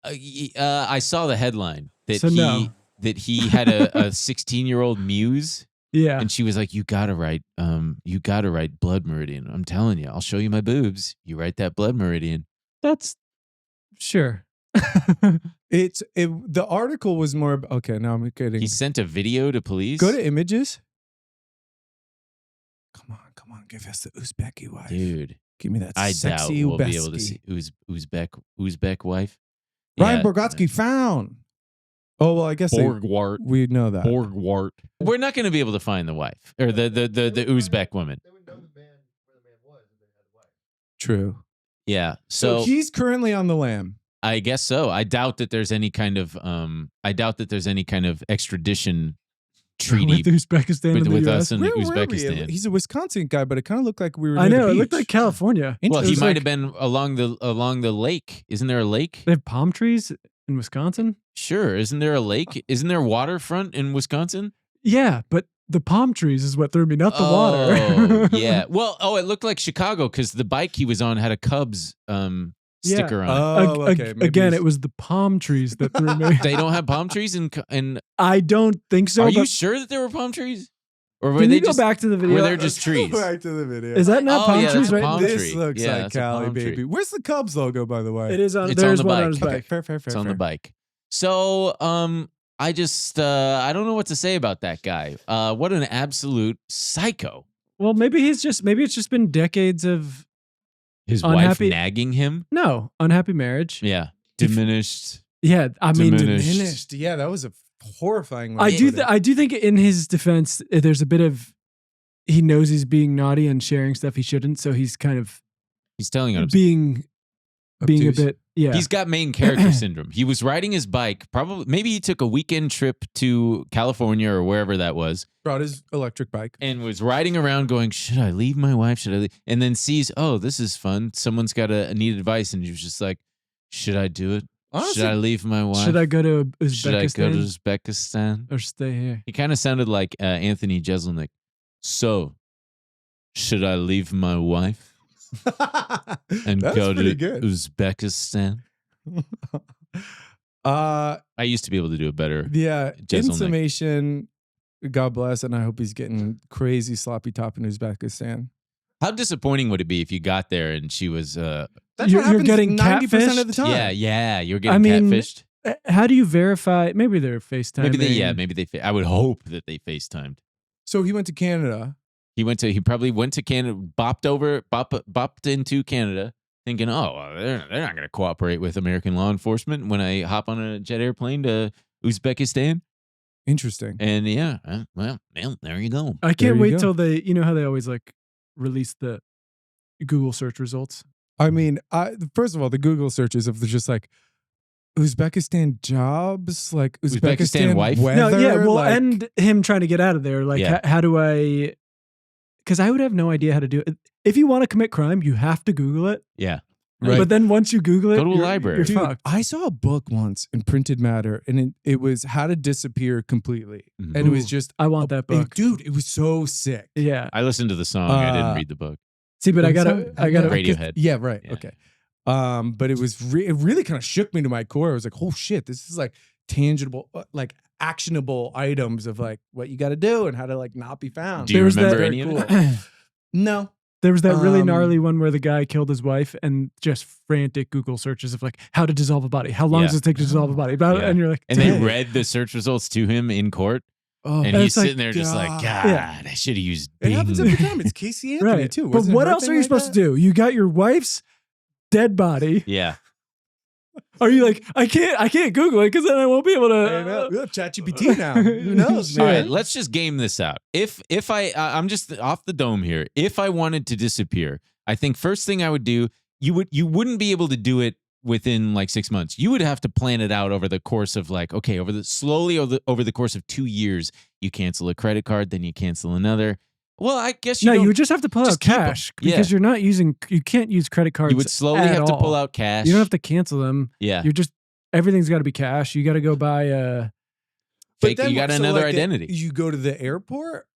Speaker 1: I saw the headline that
Speaker 2: So no.
Speaker 1: he had a 16-year-old muse,
Speaker 2: Yeah.
Speaker 1: and she was like, "You gotta write blood meridian. I'm telling you, I'll show you my boobs. You write that blood meridian."
Speaker 2: That's sure.
Speaker 3: The article was more. Okay, now I'm kidding.
Speaker 1: He sent a video to police.
Speaker 3: Go to images. Come on, give us the Uzbeki wife,
Speaker 1: Dude.
Speaker 3: Give me that
Speaker 1: I doubt
Speaker 3: sexy
Speaker 1: we'll be able to
Speaker 3: Uzbeki.
Speaker 1: see Uzbek wife.
Speaker 3: Ryan
Speaker 1: Yeah.
Speaker 3: Borgotsky found. Oh well, I guess
Speaker 1: Borgwart.
Speaker 3: we know that.
Speaker 1: Borgwart. We're not going to be able to find the wife or the Uzbek woman.
Speaker 3: True.
Speaker 1: Yeah.
Speaker 3: So
Speaker 1: So
Speaker 3: he's currently on the lam.
Speaker 1: I guess so. I doubt that there's any kind of extradition treaty
Speaker 2: With Uzbekistan and the
Speaker 1: with
Speaker 2: US.
Speaker 1: us in
Speaker 3: Where were we?
Speaker 1: Uzbekistan.
Speaker 3: He's a Wisconsin guy, but it kind of looked like we were.
Speaker 2: I
Speaker 3: near
Speaker 2: know.
Speaker 3: the
Speaker 2: It looked
Speaker 3: beach.
Speaker 2: like California.
Speaker 1: Well,
Speaker 3: It
Speaker 1: he
Speaker 3: was
Speaker 1: might
Speaker 3: like-
Speaker 1: have been along the lake. Isn't there a lake?
Speaker 2: They have palm trees in Wisconsin?
Speaker 1: Sure. Isn't there a lake? Isn't there waterfront in Wisconsin?
Speaker 2: Yeah, but the palm trees is what threw me, not the
Speaker 1: Oh,
Speaker 2: water.
Speaker 1: yeah. Well, it looked like Chicago because the bike he was on had a Cubs sticker on it.
Speaker 3: Oh, okay. Maybe
Speaker 2: Again,
Speaker 3: he's-
Speaker 2: it was the palm trees that threw me.
Speaker 1: They don't have palm trees in
Speaker 2: I don't think so.
Speaker 1: Are you
Speaker 2: but
Speaker 1: sure that there were palm trees? Or were
Speaker 2: can
Speaker 1: they
Speaker 2: you go
Speaker 1: just
Speaker 2: back to the video?
Speaker 1: were there just trees?
Speaker 3: Go back to the video.
Speaker 2: Is that not
Speaker 1: Oh,
Speaker 2: palm
Speaker 1: yeah,
Speaker 2: trees
Speaker 1: that's a
Speaker 2: right
Speaker 1: palm
Speaker 2: there?
Speaker 3: This
Speaker 1: tree.
Speaker 3: looks
Speaker 1: Yeah,
Speaker 3: like
Speaker 1: it's a
Speaker 3: Cali,
Speaker 1: palm tree.
Speaker 3: baby. Where's the Cubs logo, by the way?
Speaker 2: It is on.
Speaker 1: It's on
Speaker 2: There's
Speaker 1: the
Speaker 2: one
Speaker 1: bike.
Speaker 2: on his
Speaker 3: Okay,
Speaker 2: bike.
Speaker 3: fair.
Speaker 1: It's on the bike. So, I just I don't know what to say about that guy. What an absolute psycho.
Speaker 2: Well, maybe it's just been decades of
Speaker 1: His
Speaker 2: unhappy,
Speaker 1: wife nagging him.
Speaker 2: No, unhappy marriage.
Speaker 1: Yeah, diminished.
Speaker 2: Yeah, I mean,
Speaker 3: Diminished. Yeah, that was a horrifying.
Speaker 2: I do think in his defense, there's a bit of he knows he's being naughty and sharing stuff he shouldn't, so he's kind of
Speaker 1: telling on
Speaker 2: being a bit. Yeah,
Speaker 1: he's got main character syndrome. He was riding his bike. Maybe he took a weekend trip to California or wherever that was.
Speaker 3: Brought his electric bike
Speaker 1: and was riding around going, should I leave my wife? Should I leave? And then sees, oh, this is fun. Someone's got need advice. And he was just like, should I do it?
Speaker 3: Honestly,
Speaker 1: should I leave my wife?
Speaker 2: Should I go to Uzbekistan?
Speaker 1: Should I go to Uzbekistan?
Speaker 2: Or stay here?
Speaker 1: He kind of sounded like Anthony Jeselnik. So, should I leave my wife and go to Uzbekistan? I used to be able to do a better.
Speaker 3: Yeah.
Speaker 1: Jeselnik.
Speaker 3: In summation, God bless, and I hope he's getting crazy sloppy top in Uzbekistan.
Speaker 1: How disappointing would it be if you got there and she was?
Speaker 3: That's you're getting 90% of the time.
Speaker 1: Yeah, you're getting catfished.
Speaker 2: How do you verify? Maybe they're FaceTiming.
Speaker 1: Maybe they. I would hope that they FaceTimed.
Speaker 3: So he went to Canada.
Speaker 1: He probably went to Canada, bopped into Canada, thinking, oh, they're not going to cooperate with American law enforcement when I hop on a jet airplane to Uzbekistan.
Speaker 3: Interesting.
Speaker 1: And yeah, well, there you go.
Speaker 2: I can't wait till they, how they always like release the Google search results.
Speaker 3: I mean, first of all, the Google searches of just like Uzbekistan jobs, like Uzbekistan
Speaker 1: wife.
Speaker 3: Weather,
Speaker 2: no, yeah, well, and him trying to get out of there. Like, how do I? Because I would have no idea how to do it. If you want to commit crime, you have to Google it.
Speaker 1: Yeah.
Speaker 3: Right.
Speaker 2: But then once you Google it,
Speaker 1: go to a library.
Speaker 2: You're
Speaker 3: Dude,
Speaker 2: fucked.
Speaker 3: I saw a book once in printed matter, and it was How to Disappear Completely.
Speaker 1: Mm-hmm.
Speaker 3: And it was just,
Speaker 2: I want that book.
Speaker 3: Dude, it was so sick.
Speaker 2: Yeah.
Speaker 1: I listened to the song. I didn't read the book.
Speaker 2: See, but I gotta
Speaker 1: Radiohead.
Speaker 3: Yeah, right. Yeah. Okay. But it was it really kind of shook me to my core. I was like, oh shit, this is like tangible, like actionable items of like what you got to do and how to like not be found.
Speaker 1: Do you remember any of it?
Speaker 3: No.
Speaker 2: There was that really gnarly one where the guy killed his wife and just frantic Google searches of like how to dissolve a body. How long does it take to dissolve a body? And you're like,
Speaker 1: and they read the search results to him in court.
Speaker 3: Oh,
Speaker 1: and he's sitting there just like, God, I should have used Bing.
Speaker 3: It happens every time. It's Casey Anthony too.
Speaker 2: But what else are you supposed to do? You got your wife's dead body.
Speaker 1: Yeah.
Speaker 2: Are you like, I can't Google it because then I won't be able to.
Speaker 3: We have ChatGPT now. Who knows?
Speaker 1: All right, let's just game this out. If I'm just off the dome here. If I wanted to disappear, I think first thing I would do, you wouldn't be able to do it within like 6 months. You would have to plan it out over the course of like, okay, over the course of 2 years, you cancel a credit card, then you cancel another. Well, I guess you
Speaker 2: would just have to pull out cash because you can't use credit cards.
Speaker 1: You would slowly have to pull out cash.
Speaker 2: You don't have to cancel them.
Speaker 1: Yeah.
Speaker 2: Everything's got to be cash. You got to go buy
Speaker 1: you got another identity.
Speaker 3: You go to the airport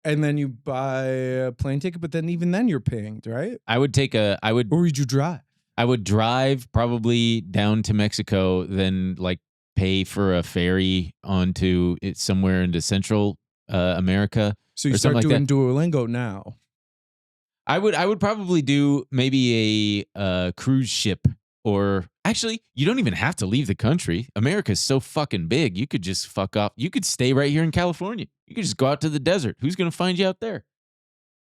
Speaker 3: and then you buy a plane ticket, but then even then you're pinged, right?
Speaker 1: Or would
Speaker 3: you drive?
Speaker 1: I would drive probably down to Mexico, then like pay for a ferry onto it somewhere into Central America.
Speaker 3: So you start doing Duolingo now.
Speaker 1: I would probably do maybe a cruise ship, or actually, you don't even have to leave the country. America's so fucking big. You could just fuck off. You could stay right here in California. You could just go out to the desert. Who's going to find you out there?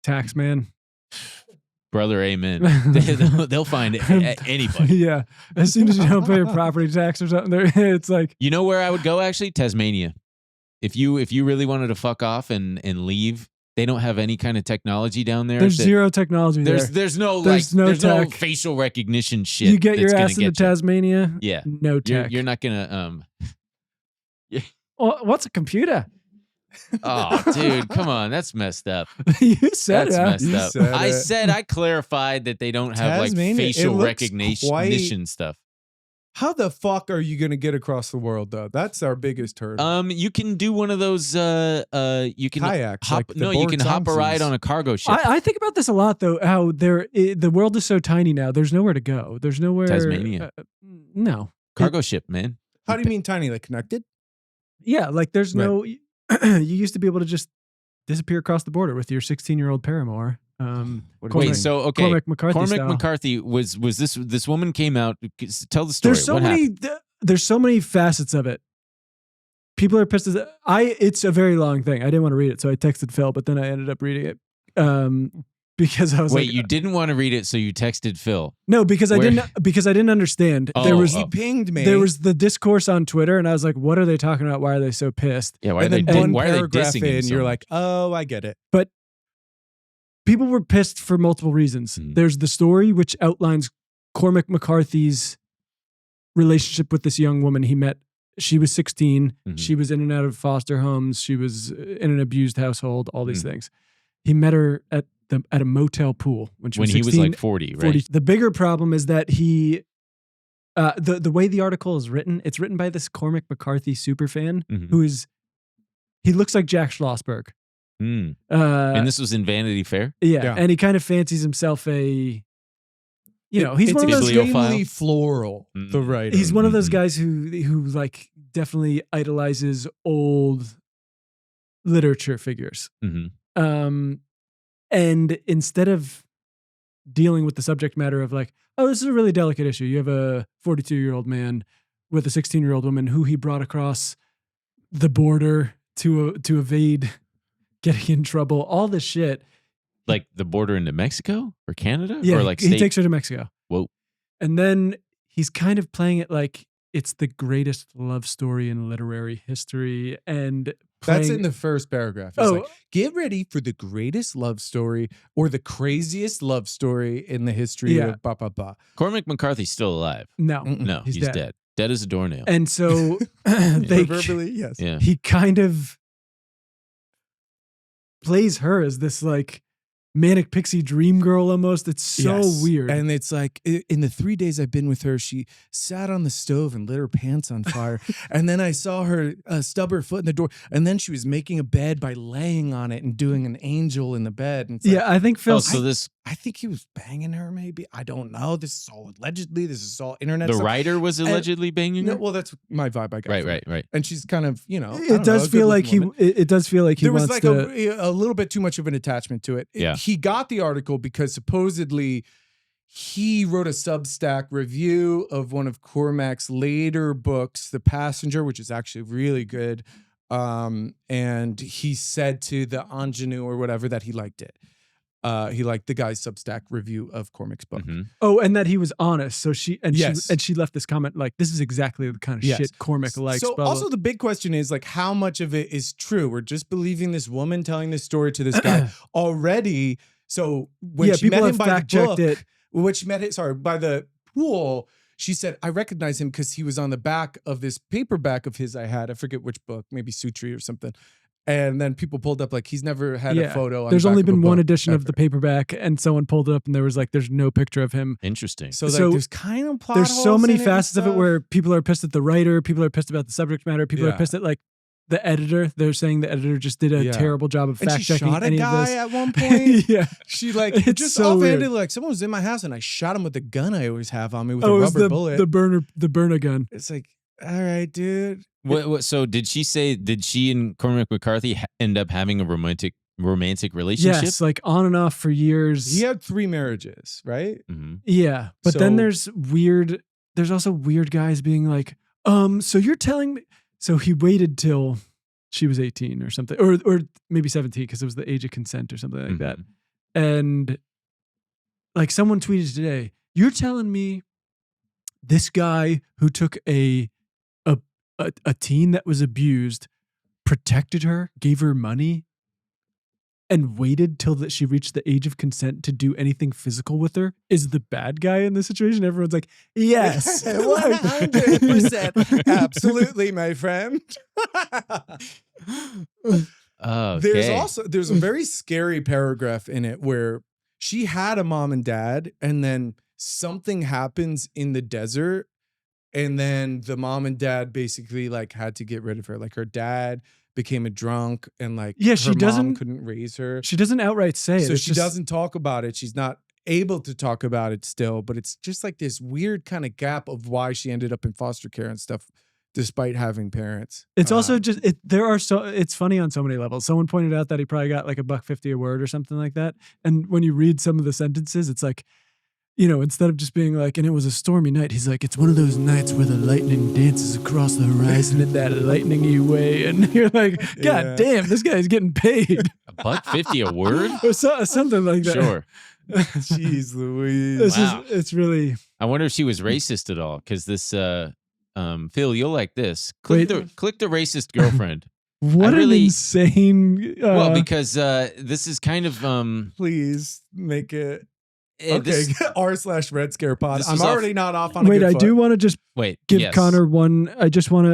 Speaker 2: Tax man.
Speaker 1: Brother, amen. They'll find anybody.
Speaker 2: Yeah. As soon as you don't pay your property tax or something, it's like.
Speaker 1: You know where I would go, actually? Tasmania. If you really wanted to fuck off and leave, they don't have any kind of technology down there.
Speaker 2: There's zero technology there.
Speaker 1: There's no facial recognition shit.
Speaker 2: You get your ass into Tasmania?
Speaker 1: Yeah.
Speaker 2: No tech.
Speaker 1: You're not gonna
Speaker 2: Well, what's a computer?
Speaker 1: Oh, dude, come on. That's messed up.
Speaker 2: You said
Speaker 1: that's
Speaker 2: it.
Speaker 1: messed up. I clarified that they don't have
Speaker 3: Tasmania,
Speaker 1: like facial recognition stuff.
Speaker 3: How the fuck are you going to get across the world, though? That's our biggest hurdle.
Speaker 1: You can do one of those. You can
Speaker 3: kayaks.
Speaker 1: You can hop a ride on a cargo ship.
Speaker 2: I think about this a lot, though. How the world is so tiny now. There's nowhere to go. There's nowhere.
Speaker 1: Tasmania.
Speaker 2: No
Speaker 1: Cargo ship, man.
Speaker 3: How do you mean tiny? Like connected?
Speaker 2: Yeah, like there's no. You used to be able to just disappear across the border with your 16-year-old paramour.
Speaker 1: Cormac
Speaker 2: McCarthy
Speaker 1: was this woman came out. Tell the story.
Speaker 2: There's so many. there's so many facets of it. People are pissed. It's a very long thing. I didn't want to read it, so I texted Phil, but then I ended up reading it because I was
Speaker 1: Wait, you didn't want to read it, so you texted Phil?
Speaker 2: No, because I didn't understand.
Speaker 3: He pinged me.
Speaker 2: There was the discourse on Twitter, and I was like, "What are they talking about? Why are they so pissed?"
Speaker 1: Yeah,
Speaker 3: why are they
Speaker 1: dissing him?
Speaker 3: And you're like, "Oh, I get it."
Speaker 2: But people were pissed for multiple reasons. There's the story which outlines Cormac McCarthy's relationship with this young woman he met. She was 16. She was in and out of foster homes. She was in an abused household, all these things. He met her at a motel pool when she was 16,
Speaker 1: he was like 40, right?
Speaker 2: The bigger problem is that he, the way the article is written, it's written by this Cormac McCarthy superfan he looks like Jack Schlossberg.
Speaker 1: And this was in Vanity Fair?
Speaker 2: Yeah. And he kind of fancies himself he's one of those
Speaker 3: extremely floral. The writer.
Speaker 2: He's one of those guys who like definitely idolizes old literature figures. And instead of dealing with the subject matter of like, oh, this is a really delicate issue. You have a 42-year-old man with a 16-year-old woman who he brought across the border to evade getting in trouble. All this shit.
Speaker 1: Like the border into Mexico or Canada?
Speaker 2: Yeah,
Speaker 1: or like
Speaker 2: he takes her to Mexico.
Speaker 1: Whoa.
Speaker 2: And then he's kind of playing it like it's the greatest love story in literary history. And
Speaker 3: that's in the first paragraph. It's like, get ready for the greatest love story or the craziest love story in the history of blah, blah, blah.
Speaker 1: Cormac McCarthy's still alive.
Speaker 2: No,
Speaker 1: he's dead. Dead as a doornail.
Speaker 2: And so
Speaker 3: verbally, yes.
Speaker 1: Yeah.
Speaker 2: He kind of plays her as this like manic pixie dream girl almost. It's so weird.
Speaker 3: And it's like in the 3 days I've been with her, she sat on the stove and lit her pants on fire. And then I saw her stub her foot in the door. And then she was making a bed by laying on it and doing an angel in the bed. And
Speaker 2: yeah, I think Phil.
Speaker 3: I think he was banging her, maybe. I don't know. This is all allegedly. This is all internet
Speaker 1: The
Speaker 3: stuff.
Speaker 1: writer was allegedly banging her?
Speaker 3: No, well, that's my vibe, I guess.
Speaker 1: Right.
Speaker 3: And she's kind of,
Speaker 2: it does feel like he
Speaker 3: there was
Speaker 2: wants
Speaker 3: like
Speaker 2: to...
Speaker 3: a little bit too much of an attachment to it.
Speaker 1: Yeah.
Speaker 3: He got the article because supposedly he wrote a Substack review of one of Cormac's later books, The Passenger, which is actually really good. And he said to the ingenue or whatever that he liked it. He liked the guy's Substack review of Cormac's book.
Speaker 2: Oh, and that he was honest. So she left this comment like, "This is exactly the kind of shit Cormac likes."
Speaker 3: So also the big question is like, how much of it is true? We're just believing this woman telling this story to this guy already. So when she met him by the book, by the pool, she said, "I recognize him because he was on the back of this paperback of his I had. I forget which book, maybe Sutri or something." And then people pulled up like he's never had a photo.
Speaker 2: There's only been one edition of the paperback, and someone pulled it up, and there was like, there's no picture of him.
Speaker 1: Interesting.
Speaker 3: So there's kind of plot
Speaker 2: there's so
Speaker 3: holes
Speaker 2: many
Speaker 3: in it
Speaker 2: facets of it where people are pissed at the writer, people are pissed about the subject matter, people are pissed at like the editor. They're saying the editor just did a terrible job of fact checking
Speaker 3: shot a
Speaker 2: any
Speaker 3: guy
Speaker 2: of this.
Speaker 3: at one point. She like
Speaker 2: it's
Speaker 3: just
Speaker 2: so
Speaker 3: offhanded
Speaker 2: weird.
Speaker 3: like someone was in my house and I shot him with the gun I always have on me with a rubber bullet.
Speaker 2: The burner gun.
Speaker 3: It's like, all right, dude.
Speaker 1: So did she and Cormac McCarthy end up having a romantic relationship?
Speaker 2: Yes, like on and off for years.
Speaker 3: He had 3 marriages, right?
Speaker 2: Yeah, but then there's also weird guys being like, so you're telling me. So he waited till she was 18 or something, or maybe 17 because it was the age of consent or something like that. And like someone tweeted today, you're telling me this guy who took a teen that was abused, protected her, gave her money, and waited till that she reached the age of consent to do anything physical with her is the bad guy in this situation? Everyone's like, yes.
Speaker 3: 100%. Absolutely, my friend. There's a very scary paragraph in it where she had a mom and dad, and then something happens in the desert, and then the mom and dad basically like had to get rid of her. Like her dad became a drunk, and like her mom couldn't raise her.
Speaker 2: She doesn't outright say it.
Speaker 3: So she doesn't talk about it. She's not able to talk about it still, but it's just like this weird kind of gap of why she ended up in foster care and stuff, despite having parents.
Speaker 2: It's also just it's funny on so many levels. Someone pointed out that he probably got like $1.50 a word or something like that. And when you read some of the sentences, it's like, instead of just being like, and it was a stormy night, he's like, it's one of those nights where the lightning dances across the horizon in that lightning-y way. And you're like, God damn, this guy's getting paid.
Speaker 1: $1.50 a word?
Speaker 2: Or something like that.
Speaker 1: Sure.
Speaker 3: Jeez Louise.
Speaker 2: It's really.
Speaker 1: I wonder if she was racist at all, because this, Phil, you'll like this. Click the racist girlfriend.
Speaker 2: What an insane.
Speaker 1: Well, because this is kind of.
Speaker 3: Please make it.
Speaker 1: Okay,
Speaker 3: r/Red Scare Pod. I'm already not off on a
Speaker 2: Wait,
Speaker 3: good
Speaker 2: I
Speaker 3: foot.
Speaker 2: do want to just give
Speaker 1: yes.
Speaker 2: Connor one. I just want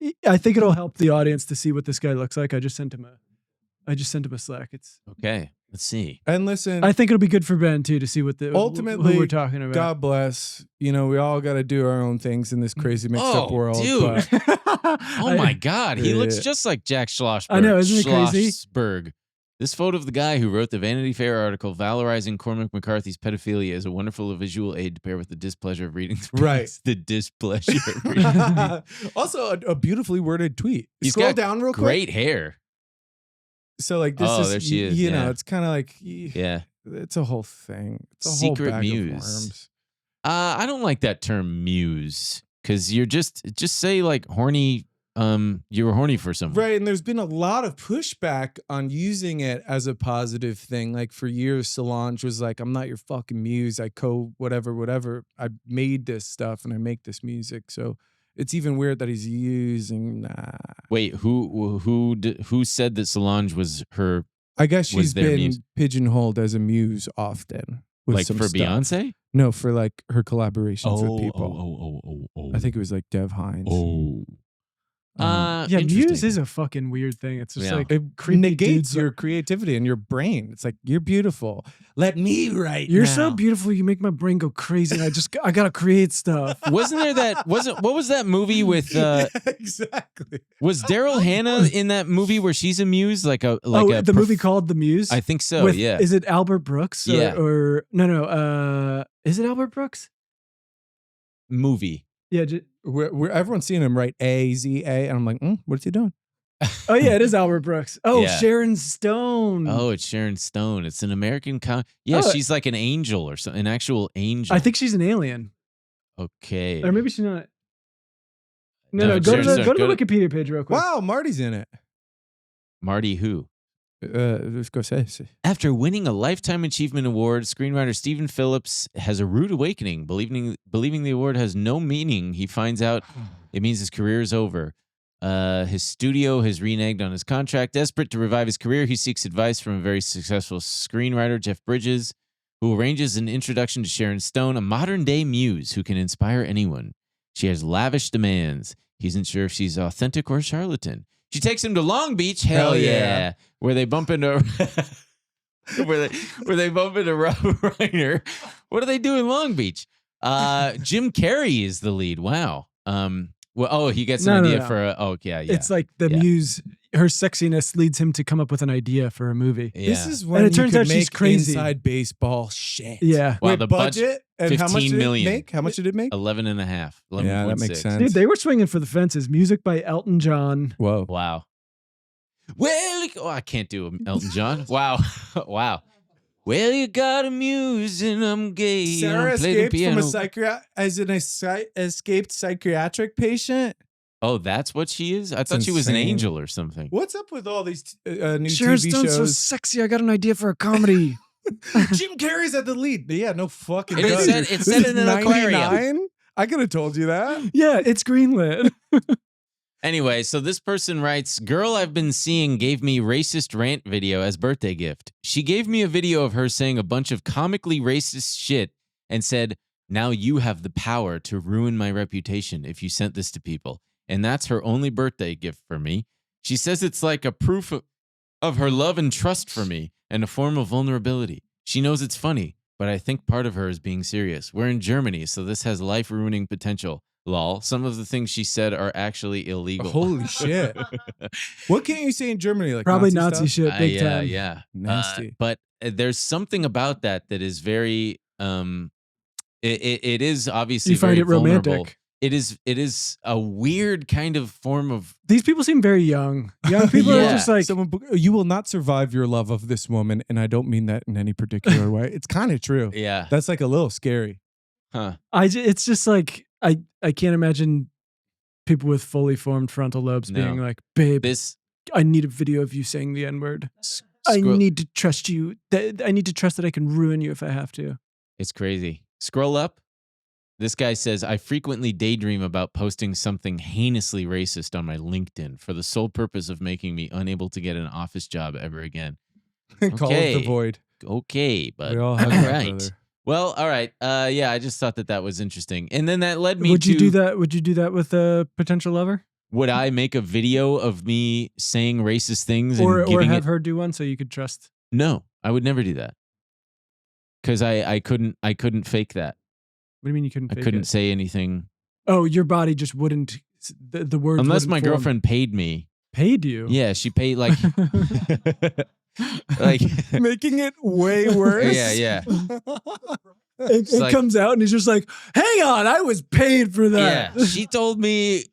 Speaker 2: to. I think it'll help the audience to see what this guy looks like. I just sent him a Slack. It's
Speaker 1: okay. Let's see.
Speaker 3: And listen,
Speaker 2: I think it'll be good for Ben too to see what
Speaker 3: ultimately
Speaker 2: who we're talking about.
Speaker 3: God bless. We all got to do our own things in this crazy mixed up world.
Speaker 1: Dude.
Speaker 3: But
Speaker 1: Oh my God, he looks just like Jack Schlossberg.
Speaker 2: I know, isn't it crazy?
Speaker 1: Schlossberg. This photo of the guy who wrote the Vanity Fair article valorizing Cormac McCarthy's pedophilia is a wonderful visual aid to pair with the displeasure of reading the piece. The displeasure of reading the piece.
Speaker 3: Also, a beautifully worded tweet.
Speaker 1: He's
Speaker 3: Scroll
Speaker 1: got
Speaker 3: down real quick.
Speaker 1: Great hair.
Speaker 3: So like this is,
Speaker 1: there she is.
Speaker 3: it's kind of like,
Speaker 1: Yeah.
Speaker 3: it's a whole thing. It's a
Speaker 1: Secret
Speaker 3: whole bag
Speaker 1: muse.
Speaker 3: of worms.
Speaker 1: I don't like that term muse because you're just say like horny. You were horny for someone.
Speaker 3: Right. And there's been a lot of pushback on using it as a positive thing. Like for years, Solange was like, I'm not your fucking muse. I whatever. I made this stuff and I make this music. So it's even weird that he's using.
Speaker 1: Wait, who said that Solange was her?
Speaker 3: I guess she's been
Speaker 1: muse?
Speaker 3: pigeonholed as a muse often. With
Speaker 1: Like
Speaker 3: some
Speaker 1: for
Speaker 3: stuff.
Speaker 1: Beyonce?
Speaker 3: No, for like her collaborations with people.
Speaker 1: Oh.
Speaker 3: I think it was like Dev Hines.
Speaker 1: Oh.
Speaker 2: Yeah, muse is a fucking weird thing. It's just like
Speaker 3: it
Speaker 2: creepy
Speaker 3: negates
Speaker 2: dudes
Speaker 3: your creativity and your brain. It's like, you're beautiful. Let me write.
Speaker 2: You're
Speaker 3: now.
Speaker 2: so beautiful. You make my brain go crazy. And I gotta create stuff.
Speaker 1: Wasn't there that? What was that movie with?
Speaker 3: Exactly.
Speaker 1: Was Daryl Hannah in that movie where she's a muse?
Speaker 2: The movie called The Muse.
Speaker 1: I think so. Yeah.
Speaker 2: Is it Albert Brooks? Or no. Is it Albert Brooks?
Speaker 1: Movie.
Speaker 2: Yeah.
Speaker 3: Everyone's seeing him write A-Z-A, and I'm like, what's he doing?
Speaker 2: Oh yeah, it is Albert Brooks. Oh,
Speaker 1: Yeah.
Speaker 2: Sharon Stone.
Speaker 1: Oh, it's Sharon Stone. It's an American. She's like an angel or something. An actual angel.
Speaker 2: I think she's an alien.
Speaker 1: Okay.
Speaker 2: Or maybe she's not. No. Go to the Wikipedia page real quick.
Speaker 3: Wow, Marty's in it.
Speaker 1: Marty who?
Speaker 3: Scorsese.
Speaker 1: After winning a Lifetime Achievement Award, screenwriter Stephen Phillips has a rude awakening. Believing the award has no meaning, he finds out it means his career is over. His studio has reneged on his contract. Desperate to revive his career, he seeks advice from a very successful screenwriter, Jeff Bridges, who arranges an introduction to Sharon Stone, a modern-day muse who can inspire anyone. She has lavish demands. He isn't sure if she's authentic or a charlatan. She takes him to Long Beach. Hell yeah. Where they bump into where they bump into Rob Reiner. What do they do in Long Beach? Jim Carrey is the lead. Wow. He gets an idea for yeah.
Speaker 2: It's like the muse, her sexiness leads him to come up with an idea for a movie.
Speaker 1: Yeah.
Speaker 3: This is when
Speaker 2: it turns out she's crazy.
Speaker 3: Inside baseball shit.
Speaker 2: Yeah.
Speaker 1: Wow,
Speaker 3: Wait,
Speaker 1: the
Speaker 3: budget and how much did
Speaker 1: 15 million.
Speaker 3: it make? How much did it make?
Speaker 1: 11.5.
Speaker 3: Yeah, that makes sense.
Speaker 2: Dude, they were swinging for the fences. Music by Elton John.
Speaker 3: Whoa.
Speaker 1: Wow. Well, I can't do Elton John. Wow. Wow. Well, you got a muse and I'm gay.
Speaker 3: Sarah
Speaker 1: and I play the
Speaker 3: escaped
Speaker 1: piano.
Speaker 3: as an escaped psychiatric patient.
Speaker 1: Oh, that's what she is? I thought she was an
Speaker 3: insane.
Speaker 1: angel or something.
Speaker 3: What's up with all these new
Speaker 2: Sharon
Speaker 3: TV
Speaker 2: Stone's so
Speaker 3: shows?
Speaker 2: sexy. I got an idea for a comedy.
Speaker 3: Jim Carrey's at the lead. Yeah, no fucking.
Speaker 1: It said- it said in an aquarium.
Speaker 3: 99? I could have told you that.
Speaker 2: Yeah, it's greenlit.
Speaker 1: Anyway, so this person writes, girl I've been seeing gave me racist rant video as birthday gift. She gave me a video of her saying a bunch of comically racist shit and said, now you have the power to ruin my reputation if you sent this to people. And that's her only birthday gift for me. She says it's like a proof of her love and trust for me and a form of vulnerability. She knows it's funny, but I think part of her is being serious. We're in Germany, so this has life-ruining potential. Lol. Some of the things she said are actually illegal.
Speaker 3: Holy shit. What can't you say in Germany? Like
Speaker 2: Probably
Speaker 3: Nazi
Speaker 2: Nazi
Speaker 3: stuff?
Speaker 2: shit, big time.
Speaker 1: Yeah.
Speaker 3: Nasty.
Speaker 1: But there's something about that is very, it is obviously
Speaker 2: You find
Speaker 1: very
Speaker 2: it romantic.
Speaker 1: vulnerable. it is a weird kind of form of.
Speaker 2: These people seem very young. Young people
Speaker 1: Yeah.
Speaker 2: are just like,
Speaker 3: you will not survive your love of this woman, and I don't mean that in any particular way. It's kind of true.
Speaker 1: Yeah.
Speaker 3: That's like a little scary.
Speaker 1: Huh.
Speaker 2: it's just like I can't imagine people with fully formed frontal lobes
Speaker 1: No.
Speaker 2: being like, babe,
Speaker 1: This
Speaker 2: I need a video of you saying the N-word. I
Speaker 1: scroll-
Speaker 2: need to trust you. I need to trust that I can ruin you if I have to.
Speaker 1: It's crazy. Scroll up. This guy says, I frequently daydream about posting something heinously racist on my LinkedIn for the sole purpose of making me unable to get an office job ever again.
Speaker 3: Call it
Speaker 1: Okay.
Speaker 3: the void.
Speaker 1: Okay, but
Speaker 3: We all
Speaker 1: all
Speaker 3: have that,
Speaker 1: right.
Speaker 3: brother.
Speaker 1: Well, all right. Yeah, I just thought that was interesting. And then that led me
Speaker 2: Would
Speaker 1: to...
Speaker 2: you do that? Would you do that with a potential lover?
Speaker 1: Would I make a video of me saying racist things and
Speaker 2: Or
Speaker 1: giving
Speaker 2: have
Speaker 1: it...
Speaker 2: her do one so you could trust?
Speaker 1: No, I would never do that. Because I couldn't fake that.
Speaker 2: What do you mean you couldn't
Speaker 1: I
Speaker 2: fake
Speaker 1: couldn't
Speaker 2: it?
Speaker 1: say anything.
Speaker 2: Oh, your body just wouldn't, the words
Speaker 1: Unless
Speaker 2: wouldn't
Speaker 1: my
Speaker 2: form.
Speaker 1: girlfriend paid me.
Speaker 2: Paid you?
Speaker 1: Yeah, she paid like... like
Speaker 3: Making it way worse.
Speaker 1: yeah.
Speaker 2: It
Speaker 1: like-
Speaker 2: comes out and he's just like, hang on, I was paid for that.
Speaker 1: Yeah, she told me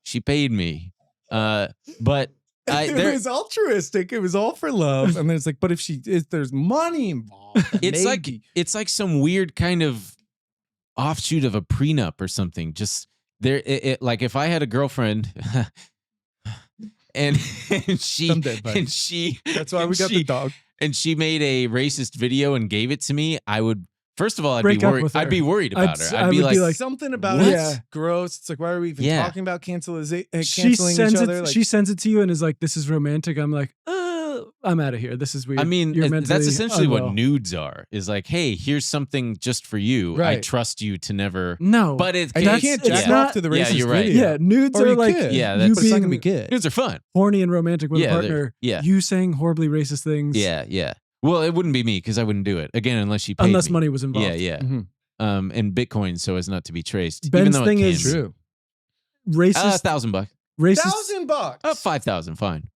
Speaker 1: she paid me. But
Speaker 3: It was altruistic. It was all for love. And then it's like, but if there's money involved, maybe.
Speaker 1: it's like some weird kind of offshoot of a prenup or something. Just there, like if I had a girlfriend, and she
Speaker 3: Someday, buddy.
Speaker 1: and she
Speaker 3: That's why
Speaker 1: and
Speaker 3: we got
Speaker 1: she-
Speaker 3: the dog.
Speaker 1: and she made a racist video and gave it to me, I would first of all
Speaker 2: Break
Speaker 1: be
Speaker 2: up
Speaker 1: worried.
Speaker 2: with her.
Speaker 1: I'd be worried about her.
Speaker 2: I
Speaker 1: I'd be
Speaker 2: would
Speaker 1: like,
Speaker 2: be like,
Speaker 3: Something about
Speaker 1: what?
Speaker 3: it.
Speaker 2: Yeah.
Speaker 3: Gross. It's like, why are we even
Speaker 1: Yeah.
Speaker 3: talking about
Speaker 2: she
Speaker 3: canceling each
Speaker 2: sends
Speaker 3: other?
Speaker 2: it.
Speaker 3: Like,
Speaker 2: She sends it to you and is like, "This is romantic." I'm like, I'm out of here. This is weird.
Speaker 1: I mean,
Speaker 2: You're
Speaker 1: that's
Speaker 2: mentally
Speaker 1: essentially
Speaker 2: unwell.
Speaker 1: what nudes are. Is like, hey, here's something just for you. I
Speaker 3: Right.
Speaker 1: trust you to never.
Speaker 2: No,
Speaker 1: But it's
Speaker 3: and you
Speaker 1: it's-
Speaker 3: can't
Speaker 2: it's
Speaker 3: jack
Speaker 2: not-
Speaker 3: off to the
Speaker 1: Yeah,
Speaker 3: racist
Speaker 1: you're right.
Speaker 3: video.
Speaker 2: yeah, nudes
Speaker 3: Or
Speaker 2: are
Speaker 3: you
Speaker 2: like
Speaker 3: could.
Speaker 1: Yeah,
Speaker 2: you
Speaker 1: that's-
Speaker 3: But it's not gonna be
Speaker 2: being
Speaker 3: good.
Speaker 1: Nudes are fun.
Speaker 2: horny and romantic with
Speaker 1: Yeah,
Speaker 2: a
Speaker 1: they're-
Speaker 2: partner.
Speaker 1: yeah.
Speaker 2: You saying horribly racist things.
Speaker 1: Yeah. Well, it wouldn't be me because I wouldn't do it again unless she paid
Speaker 2: unless
Speaker 1: me.
Speaker 2: money was involved.
Speaker 1: Yeah.
Speaker 3: Mhm.
Speaker 1: And Bitcoin so as not to be traced.
Speaker 2: Ben's
Speaker 1: even though
Speaker 2: thing
Speaker 1: it
Speaker 2: is-
Speaker 1: can be.
Speaker 3: True.
Speaker 2: Racist.
Speaker 1: $1,000.
Speaker 2: Racist.
Speaker 3: $1,000.
Speaker 1: 5,000. Fine.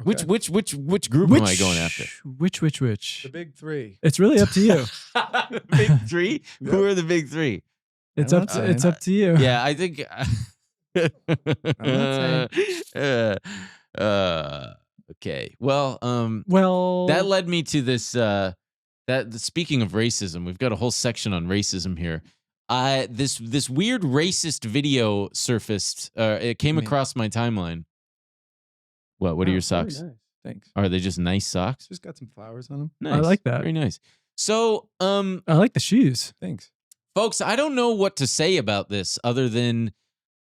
Speaker 3: Okay.
Speaker 1: Which group am I going after?
Speaker 2: Which?
Speaker 3: The big three.
Speaker 2: It's really up to you.
Speaker 1: Big three?
Speaker 3: Yep.
Speaker 1: Who are the big three?
Speaker 2: It's
Speaker 3: I'm
Speaker 2: up.
Speaker 3: not
Speaker 2: To, it's
Speaker 3: saying.
Speaker 2: up to you.
Speaker 1: Yeah, I think.
Speaker 3: saying.
Speaker 1: Okay. Well,
Speaker 2: Well,
Speaker 1: that led me to this. Speaking of racism, we've got a whole section on racism here. This weird racist video surfaced. It came
Speaker 3: Man.
Speaker 1: across my timeline. What are your
Speaker 2: Oh, very
Speaker 1: socks?
Speaker 2: nice.
Speaker 3: Thanks.
Speaker 1: Are they just nice socks?
Speaker 3: Just got some flowers on them.
Speaker 1: Nice.
Speaker 2: like that.
Speaker 1: Very nice. So,
Speaker 2: I like the shoes.
Speaker 3: Thanks.
Speaker 1: folks, I don't know what to say about this other than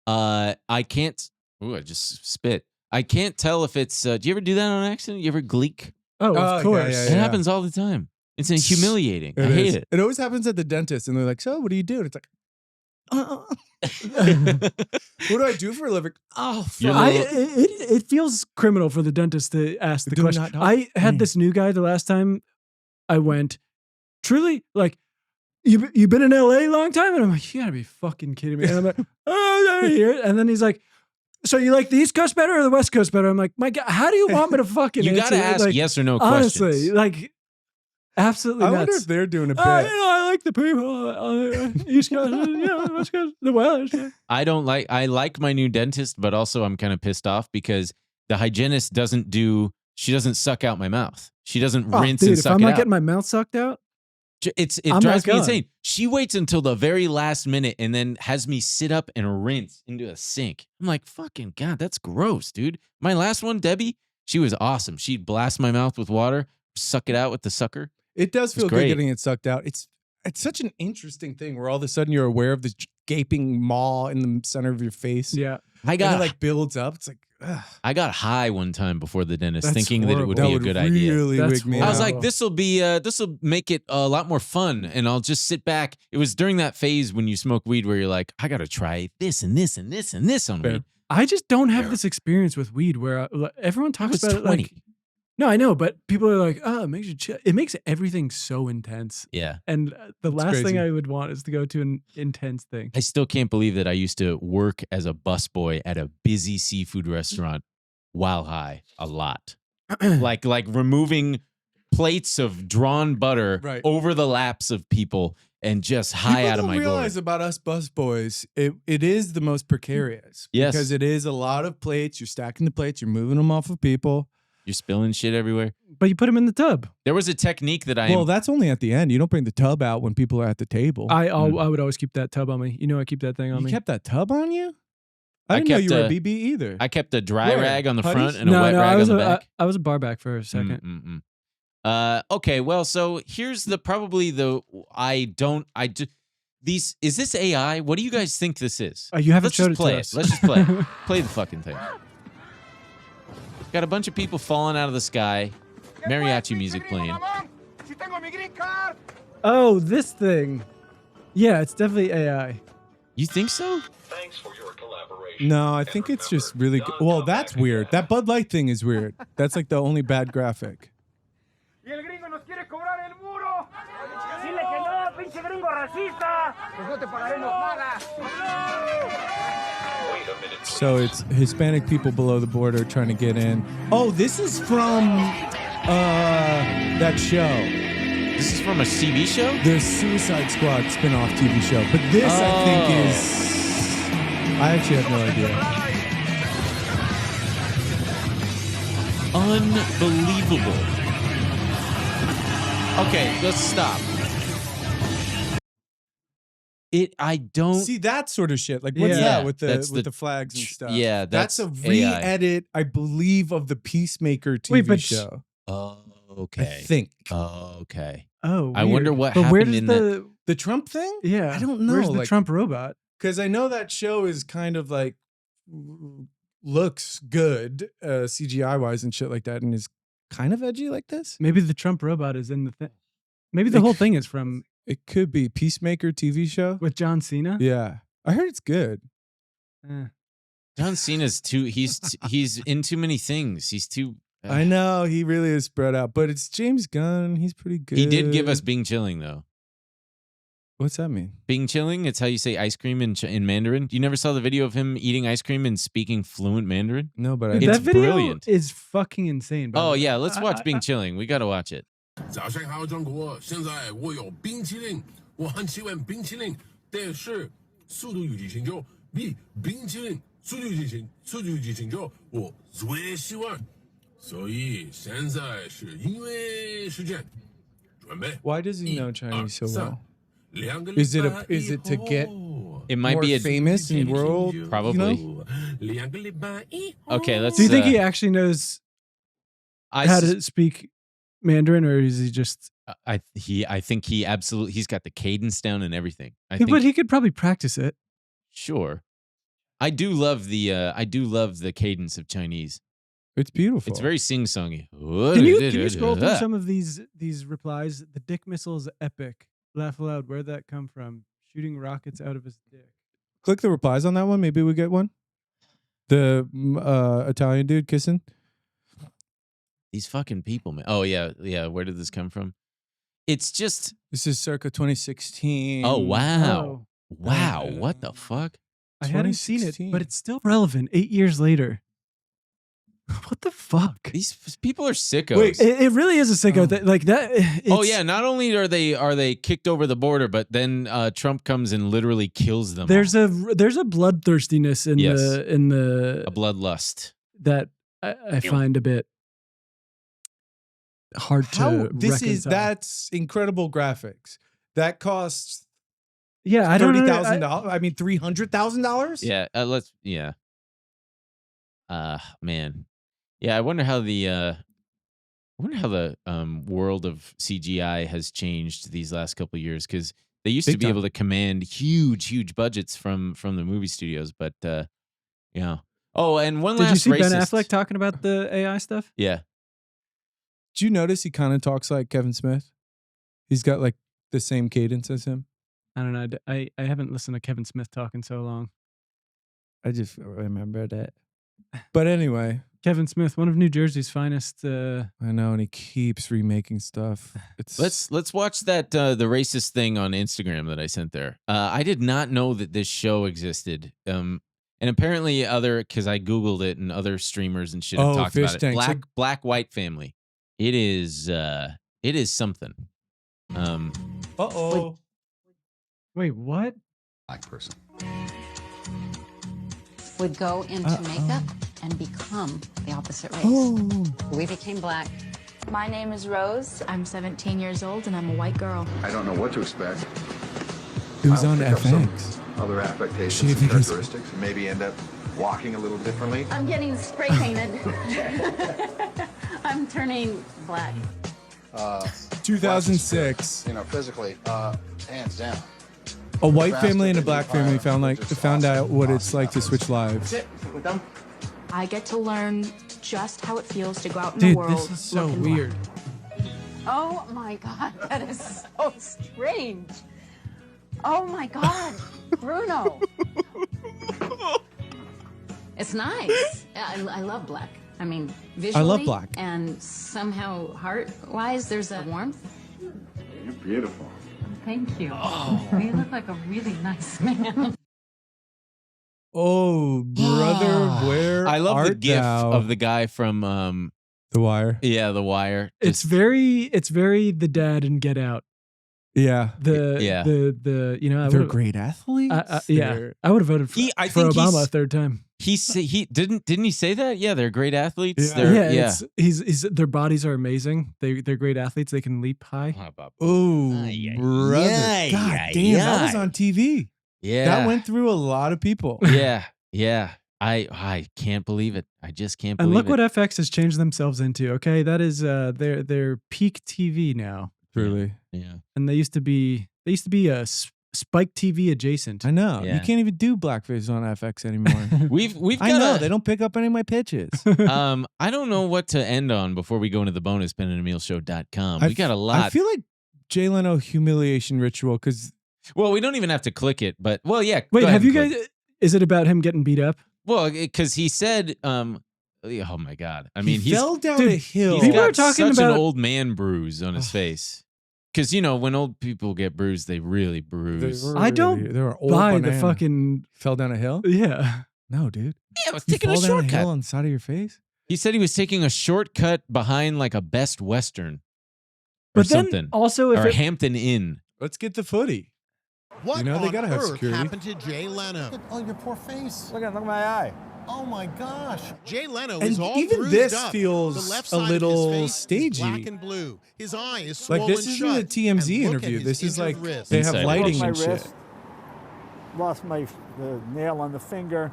Speaker 1: I can't. Ooh, I just spit. I can't tell if it's. Do you ever do that on accident? You ever gleek?
Speaker 2: Oh,
Speaker 3: Oh,
Speaker 2: of course.
Speaker 3: yeah,
Speaker 1: It
Speaker 3: yeah.
Speaker 1: happens all the time. It's humiliating. I
Speaker 3: It
Speaker 1: hate
Speaker 3: is.
Speaker 1: it.
Speaker 3: It always happens at the dentist, and they're like, "So, what do you do?" And it's like, "What do I do for a living?" Oh,
Speaker 1: You're
Speaker 3: fuck.
Speaker 2: It feels criminal for the dentist to ask the
Speaker 3: Do
Speaker 2: question.
Speaker 3: not talk.
Speaker 2: I had
Speaker 3: Mm.
Speaker 2: this new guy the last time I went. Truly, like, you been in LA a long time? And I'm like, you gotta be fucking kidding me. And I'm like, oh, I'm here. And then he's like, so you like the East Coast better or the West Coast better? I'm like, my God, how do you want me to fucking
Speaker 1: You
Speaker 2: answer?
Speaker 1: got to ask
Speaker 2: like,
Speaker 1: yes or no
Speaker 2: honestly,
Speaker 1: questions.
Speaker 2: like, absolutely
Speaker 3: I
Speaker 2: nuts.
Speaker 3: wonder if they're doing a bit.
Speaker 2: I like the people East Coast, West Coast, the West.
Speaker 1: I like my new dentist, but also I'm kind of pissed off because the hygienist she doesn't suck out my mouth. She doesn't rinse
Speaker 2: dude,
Speaker 1: and
Speaker 2: if
Speaker 1: suck
Speaker 2: I'm
Speaker 1: it
Speaker 2: not
Speaker 1: out.
Speaker 2: getting my mouth sucked out,
Speaker 1: It
Speaker 2: I'm
Speaker 1: drives
Speaker 2: not
Speaker 1: me
Speaker 2: going.
Speaker 1: insane. She waits until the very last minute and then has me sit up and rinse into a sink. I'm like, fucking God, that's gross, dude. My last one, Debbie, she was awesome. She'd blast my mouth with water, suck it out with the sucker.
Speaker 3: It does feel good
Speaker 1: great.
Speaker 3: getting it sucked out. It's such an interesting thing where all of a sudden you're aware of this gaping maw in the center of your face.
Speaker 2: yeah.
Speaker 1: I
Speaker 3: And
Speaker 1: got
Speaker 3: it like builds up. It's like, ugh,
Speaker 1: I got high one time before the dentist,
Speaker 2: That's
Speaker 1: thinking that it would
Speaker 2: horrible.
Speaker 1: be a
Speaker 3: that
Speaker 1: good
Speaker 3: would
Speaker 1: idea.
Speaker 3: really
Speaker 2: That's
Speaker 3: wig me
Speaker 1: I
Speaker 3: out.
Speaker 1: was like,
Speaker 2: Horrible.
Speaker 1: this will make it a lot more fun, and I'll just sit back. It was during that phase when you smoke weed where you're like, I gotta try this and this and this and this on
Speaker 3: Fair.
Speaker 1: weed.
Speaker 2: I just don't have
Speaker 1: Fair.
Speaker 2: this experience with weed where everyone
Speaker 1: I
Speaker 2: talks
Speaker 1: was
Speaker 2: about
Speaker 1: 20.
Speaker 2: it like, no, I know, but people are like, oh, it makes you chill. It makes everything so intense.
Speaker 1: Yeah,
Speaker 2: And the
Speaker 3: That's
Speaker 2: last thing
Speaker 3: crazy.
Speaker 2: I would want is to go to an intense thing.
Speaker 1: I still can't believe that I used to work as a busboy at a busy seafood restaurant while high a lot, like removing plates of drawn butter
Speaker 3: Right.
Speaker 1: over the laps of people and just high out of my
Speaker 3: People don't realize
Speaker 1: gourd.
Speaker 3: about us busboys, it is the most precarious.
Speaker 1: Yes.
Speaker 3: Because it is a lot of plates. You're stacking the plates. You're moving them off of people.
Speaker 1: You're spilling shit everywhere.
Speaker 2: But you put them in the tub.
Speaker 1: There was a technique that
Speaker 3: Well, that's only at the end. You don't bring the tub out when people are at the table.
Speaker 2: I would always keep that tub on me. You know, I keep that thing on
Speaker 3: You
Speaker 2: me.
Speaker 3: kept that tub on you? I
Speaker 1: I
Speaker 3: didn't know
Speaker 1: kept
Speaker 3: you were
Speaker 1: a-
Speaker 3: a BB either.
Speaker 1: I kept a dry
Speaker 3: Where?
Speaker 1: rag on the
Speaker 3: Putties?
Speaker 1: front and a wet rag
Speaker 2: I was
Speaker 1: on the back.
Speaker 2: I was a bar back for a second.
Speaker 1: Okay, well, so here's is this AI? What do you guys think this is?
Speaker 2: You haven't
Speaker 1: Let's
Speaker 2: showed
Speaker 1: just
Speaker 2: it
Speaker 1: play
Speaker 2: to
Speaker 1: it.
Speaker 2: us.
Speaker 1: Let's just play it. Play the fucking thing. Got a bunch of people falling out of the sky. Mariachi music playing.
Speaker 2: Oh, this thing. Yeah, it's definitely AI.
Speaker 1: You think so?
Speaker 6: Thanks for your collaboration.
Speaker 3: No, I think it's just really good. Well, that's weird. That Bud Light thing is weird. That's like the only bad graphic.
Speaker 6: Wait a minute.
Speaker 3: So it's Hispanic people below the border trying to get in. Oh, this is from that show.
Speaker 1: This is from a TV show?
Speaker 3: The Suicide Squad spin-off TV show. But this, I think, is... I actually have no idea.
Speaker 1: Unbelievable. Okay, let's stop. I don't
Speaker 3: See, that sort of shit. Like, what's
Speaker 2: Yeah.
Speaker 3: that with
Speaker 1: That's
Speaker 3: the flags and stuff?
Speaker 1: yeah,
Speaker 3: That's a
Speaker 1: AI.
Speaker 3: re-edit, I believe, of the Peacemaker TV
Speaker 2: Wait, but
Speaker 3: show.
Speaker 1: Oh,
Speaker 3: I
Speaker 1: okay.
Speaker 3: think.
Speaker 1: Okay.
Speaker 2: Oh,
Speaker 1: I wonder
Speaker 2: weird.
Speaker 1: what
Speaker 2: But where
Speaker 1: happened
Speaker 2: does
Speaker 1: in
Speaker 2: the
Speaker 3: The Trump thing?
Speaker 2: yeah?
Speaker 3: I don't know.
Speaker 2: Where's the
Speaker 3: like,
Speaker 2: Trump robot?
Speaker 3: Because I know that show is kind of like looks good CGI wise and shit like that, and is kind of edgy like this.
Speaker 2: Maybe the Trump robot is in the thing. Maybe the
Speaker 3: It
Speaker 2: whole
Speaker 3: c-
Speaker 2: thing is from
Speaker 3: It could be Peacemaker TV show.
Speaker 2: with John Cena.
Speaker 3: Yeah, I heard it's good.
Speaker 2: Eh.
Speaker 1: John Cena's he's in too many things. He's too
Speaker 3: I know he really is spread out, but it's James Gunn. He's pretty good.
Speaker 1: He did give us Bing Chilling though.
Speaker 3: What's that mean?
Speaker 1: Bing Chilling, it's how you say ice cream in Mandarin. You never saw the video of him eating ice cream and speaking fluent Mandarin?
Speaker 3: No, but I
Speaker 2: Dude,
Speaker 1: It's
Speaker 2: that video
Speaker 1: brilliant.
Speaker 2: is fucking insane. by the
Speaker 1: Oh
Speaker 2: way.
Speaker 1: yeah, let's watch Bing Chilling. We got to watch it.
Speaker 9: 早上好，中国！现在我有冰淇淋，我很喜欢冰淇淋，但是速度与激情就比冰淇淋速度与激情就我最喜欢，所以现在是音乐时间，准备。
Speaker 3: Why does he know Chinese so well?
Speaker 9: 2个
Speaker 3: Is
Speaker 9: 礼
Speaker 3: it
Speaker 9: 拜
Speaker 3: is it to get
Speaker 9: 以后
Speaker 1: It might
Speaker 3: more
Speaker 1: be a
Speaker 3: famous in world?
Speaker 1: Probably.
Speaker 3: You know?
Speaker 9: 2个礼拜以后
Speaker 1: Okay, let's
Speaker 2: Do you think he actually knows
Speaker 1: I
Speaker 2: how
Speaker 1: s-
Speaker 2: to speak Mandarin, or is he just?
Speaker 1: I think he absolutely he's got the cadence down and everything. I
Speaker 2: But
Speaker 1: think
Speaker 2: he could probably practice it.
Speaker 1: sure. I do love the cadence of Chinese.
Speaker 3: It's beautiful.
Speaker 1: It's very sing-songy.
Speaker 2: Can you scroll through some of these replies? The dick missile is epic. Laugh aloud. Where'd that come from? Shooting rockets out of his dick.
Speaker 3: Click the replies on that one. Maybe we get one. The Italian dude kissing.
Speaker 1: These fucking people, man. Oh yeah. Where did this come from? It's just
Speaker 3: This is circa 2016.
Speaker 1: oh wow.
Speaker 2: Oh,
Speaker 1: Wow, what the fuck?
Speaker 2: I hadn't seen it,
Speaker 3: 2016.
Speaker 2: but it's still relevant 8 years later. What the fuck?
Speaker 1: These people are sickos.
Speaker 3: Wait,
Speaker 2: It really is a sicko. Like that.
Speaker 1: Oh
Speaker 2: it's-
Speaker 1: yeah, not only are they kicked over the border, but then Trump comes and literally kills them.
Speaker 2: There's
Speaker 1: all.
Speaker 2: a bloodthirstiness in
Speaker 1: Yes.
Speaker 2: the
Speaker 1: a bloodlust.
Speaker 2: that I find a bit hard to
Speaker 3: How this is
Speaker 2: reconcile.
Speaker 3: that's incredible graphics. That costs
Speaker 2: Yeah, I don't know.
Speaker 3: $30,000. I mean $300,000.
Speaker 1: Yeah, man. Yeah, I wonder how the world of CGI has changed these last couple of years, because they used to
Speaker 3: Big
Speaker 1: be
Speaker 3: time.
Speaker 1: able to command huge budgets from the movie studios, but yeah. Oh, and one
Speaker 2: Did you
Speaker 1: last
Speaker 2: see Ben
Speaker 1: racist.
Speaker 2: Affleck talking about the AI stuff?
Speaker 1: Yeah.
Speaker 3: Did you notice he kind of talks like Kevin Smith? He's got like the same cadence as him.
Speaker 2: I don't know. I haven't listened to Kevin Smith talk in so long.
Speaker 3: I just remember that. But anyway,
Speaker 2: Kevin Smith, one of New Jersey's finest.
Speaker 3: I know, and he keeps remaking stuff. It's
Speaker 1: Let's watch that the racist thing on Instagram that I sent there. I did not know that this show existed. And apparently because I Googled it and other streamers and shit have
Speaker 3: Oh,
Speaker 1: talked
Speaker 3: fish
Speaker 1: about it.
Speaker 3: tank.
Speaker 1: Black white family. It is something.
Speaker 3: Uh-oh.
Speaker 2: Wait, what?
Speaker 10: Black person.
Speaker 11: Would go into makeup and become the opposite race. We became black.
Speaker 12: My name is Rose. I'm 17 years old and I'm a white girl.
Speaker 10: I don't know what to expect.
Speaker 3: It was on
Speaker 10: I'll pick up some
Speaker 3: FX.
Speaker 10: Other affectations
Speaker 3: Shaving
Speaker 10: and
Speaker 3: his-
Speaker 10: characteristics, and maybe end up walking a little differently.
Speaker 11: I'm getting spray painted. I'm turning black.
Speaker 3: 2006.
Speaker 10: You know, physically, hands down.
Speaker 3: A white family and a black family found out what it's like to switch lives.
Speaker 10: Sit with them.
Speaker 12: I get to learn just how it feels to go out in
Speaker 2: Dude,
Speaker 12: the world.
Speaker 2: this is so
Speaker 12: looking
Speaker 2: weird.
Speaker 11: Oh my God, that is so strange. Oh my God, Bruno. It's nice. I love black. I mean, visually.
Speaker 3: I love black.
Speaker 11: And somehow heart-wise, there's a warmth.
Speaker 10: You're beautiful.
Speaker 11: Thank you. You look like a really nice man.
Speaker 3: Oh, brother, where
Speaker 1: I love the
Speaker 3: art
Speaker 1: gif
Speaker 3: thou?
Speaker 1: of the guy from
Speaker 3: The Wire.
Speaker 1: The Wire.
Speaker 2: It's very the dad in Get Out.
Speaker 3: Yeah.
Speaker 2: The you know,
Speaker 3: They're great athletes.
Speaker 2: yeah,
Speaker 3: They're-
Speaker 2: I would have voted for,
Speaker 1: I
Speaker 2: for
Speaker 1: think
Speaker 2: Obama
Speaker 1: he's-
Speaker 2: a third time.
Speaker 1: he didn't he say that? Yeah, they're great athletes.
Speaker 3: Yeah.
Speaker 1: They're,
Speaker 2: It's he's their bodies are amazing. They're great athletes. They can leap high.
Speaker 3: Oh, brother.
Speaker 1: yeah,
Speaker 3: God
Speaker 1: yeah,
Speaker 3: damn, that was
Speaker 1: yeah.
Speaker 3: on TV.
Speaker 1: Yeah.
Speaker 3: That went through a lot of people.
Speaker 1: Yeah. I can't believe it. I just can't
Speaker 2: And
Speaker 1: believe
Speaker 2: look
Speaker 1: it.
Speaker 2: what FX has changed themselves into. Okay, that is their peak TV now.
Speaker 3: Truly.
Speaker 1: Yeah.
Speaker 2: And they used to be a Spike TV adjacent.
Speaker 3: I know.
Speaker 1: Yeah.
Speaker 3: You can't even do blackface on FX anymore.
Speaker 1: We've got
Speaker 3: I know. They don't pick up any of my pitches.
Speaker 1: I don't know what to end on before we go into the bonus penandemilshow.com. We got a lot.
Speaker 3: I feel like Jay Leno humiliation ritual because
Speaker 1: Well, we don't even have to click it, but well, yeah.
Speaker 2: Wait,
Speaker 1: go ahead
Speaker 2: have you
Speaker 1: and
Speaker 2: guys?
Speaker 1: click.
Speaker 2: Is it about him getting beat up?
Speaker 1: Well, because he said, oh my God. I mean,
Speaker 3: he
Speaker 1: he's
Speaker 3: fell down
Speaker 2: dude,
Speaker 3: a hill.
Speaker 1: he's
Speaker 2: People
Speaker 1: got
Speaker 2: are talking
Speaker 1: such an
Speaker 2: about-
Speaker 1: old man bruise on his face. Because when old people get bruised, they really bruise.
Speaker 2: I don't
Speaker 3: They were old
Speaker 2: buy the
Speaker 3: banana.
Speaker 2: fucking
Speaker 3: Fell down a hill?
Speaker 2: yeah.
Speaker 3: No, dude.
Speaker 1: Yeah, I was
Speaker 3: You
Speaker 1: taking a
Speaker 3: fall down a
Speaker 1: shortcut.
Speaker 3: hill on the side of your face?
Speaker 1: He said he was taking a shortcut behind like a Best Western or
Speaker 2: But then
Speaker 1: something.
Speaker 2: also if
Speaker 1: or
Speaker 2: it,
Speaker 1: Hampton Inn.
Speaker 3: Let's get the footy.
Speaker 13: What
Speaker 3: You know, they
Speaker 13: on
Speaker 3: gotta have
Speaker 13: earth
Speaker 3: security.
Speaker 13: happened to Jay Leno?
Speaker 14: Oh, your poor face.
Speaker 13: Look at my eye. Oh my gosh. Jay Leno
Speaker 3: And
Speaker 13: is all
Speaker 3: even
Speaker 13: bruised
Speaker 3: this
Speaker 13: up.
Speaker 3: feels
Speaker 13: the left
Speaker 3: a
Speaker 13: side
Speaker 3: little
Speaker 13: of his face
Speaker 3: stagey.
Speaker 13: Is black and blue. His eye is
Speaker 3: Like,
Speaker 13: swollen
Speaker 3: this isn't
Speaker 13: shut.
Speaker 3: a TMZ
Speaker 13: And look
Speaker 3: interview.
Speaker 13: at
Speaker 3: This
Speaker 13: his
Speaker 3: is like
Speaker 13: injured wrist.
Speaker 3: they have
Speaker 1: Inside.
Speaker 3: lighting
Speaker 14: my
Speaker 3: and shit.
Speaker 14: wrist, lost the nail on the finger,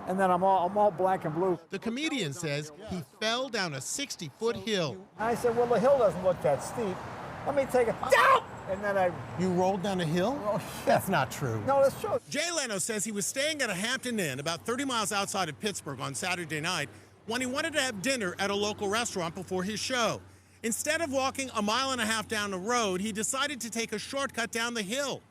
Speaker 14: and then I'm all black and blue.
Speaker 13: The comedian says he fell down a 60-foot hill.
Speaker 14: I said, well, the hill doesn't look that steep. Let me take it down. And then
Speaker 13: You rolled down a hill?
Speaker 14: oh,
Speaker 13: That's not true.
Speaker 14: no, that's true.
Speaker 13: Jay Leno says he was staying at a Hampton Inn about 30 miles outside of Pittsburgh on Saturday night when he wanted to have dinner at a local restaurant before his show. Instead of walking a mile and a half down the road, he decided to take a shortcut down the hill.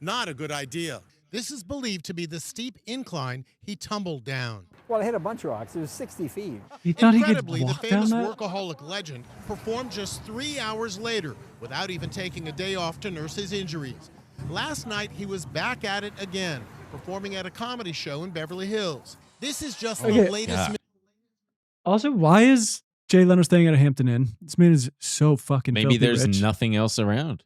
Speaker 13: Not a good idea. This is believed to be the steep incline he tumbled down.
Speaker 14: Well, I hit a bunch of rocks. It was 60 feet.
Speaker 2: he thought he could
Speaker 13: Incredibly, the
Speaker 2: walk down
Speaker 13: famous
Speaker 2: that.
Speaker 13: workaholic legend performed just 3 hours later without even taking a day off to nurse his injuries. Last night, he was back at it again, performing at a comedy show in Beverly Hills. This is just
Speaker 2: Okay.
Speaker 13: the latest.
Speaker 1: Yeah.
Speaker 2: Also, why is Jay Leno staying at a Hampton Inn? This man is so fucking.
Speaker 1: Maybe
Speaker 2: filthy
Speaker 1: there's
Speaker 2: rich.
Speaker 1: nothing else around.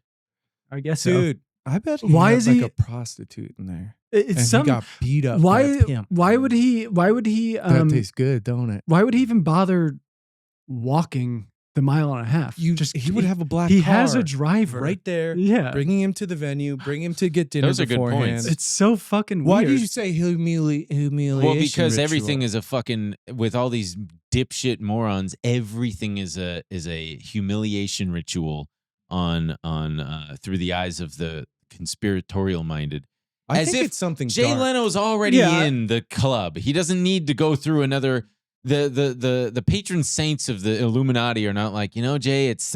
Speaker 2: I guess so.
Speaker 3: Dude, I bet he
Speaker 2: Why
Speaker 3: had
Speaker 2: is
Speaker 3: like
Speaker 2: he-
Speaker 3: a prostitute in there.
Speaker 2: It's
Speaker 3: And
Speaker 2: some.
Speaker 3: he got beat up. by
Speaker 2: Why?
Speaker 3: a pimp.
Speaker 2: Why would he?
Speaker 3: That tastes good, don't it?
Speaker 2: Why would he even bother walking the mile and a half?
Speaker 3: He would have a black
Speaker 2: He
Speaker 3: car
Speaker 2: has a driver
Speaker 3: right there.
Speaker 2: Yeah.
Speaker 3: Bringing him to the venue, bring him to get dinner
Speaker 1: Those are good
Speaker 3: beforehand.
Speaker 1: points.
Speaker 2: It's so fucking
Speaker 3: Why
Speaker 2: weird.
Speaker 3: did you say humiliation?
Speaker 1: Well, because
Speaker 3: ritual?
Speaker 1: everything is a fucking with all these dipshit morons. Everything is a humiliation ritual on through the eyes of the conspiratorial minded.
Speaker 3: I
Speaker 1: As
Speaker 3: think
Speaker 1: if
Speaker 3: it's something
Speaker 1: Jay
Speaker 3: dark.
Speaker 1: Leno's already
Speaker 2: Yeah.
Speaker 1: in the club. He doesn't need to go through another. The patron saints of the Illuminati are not like, Jay. It's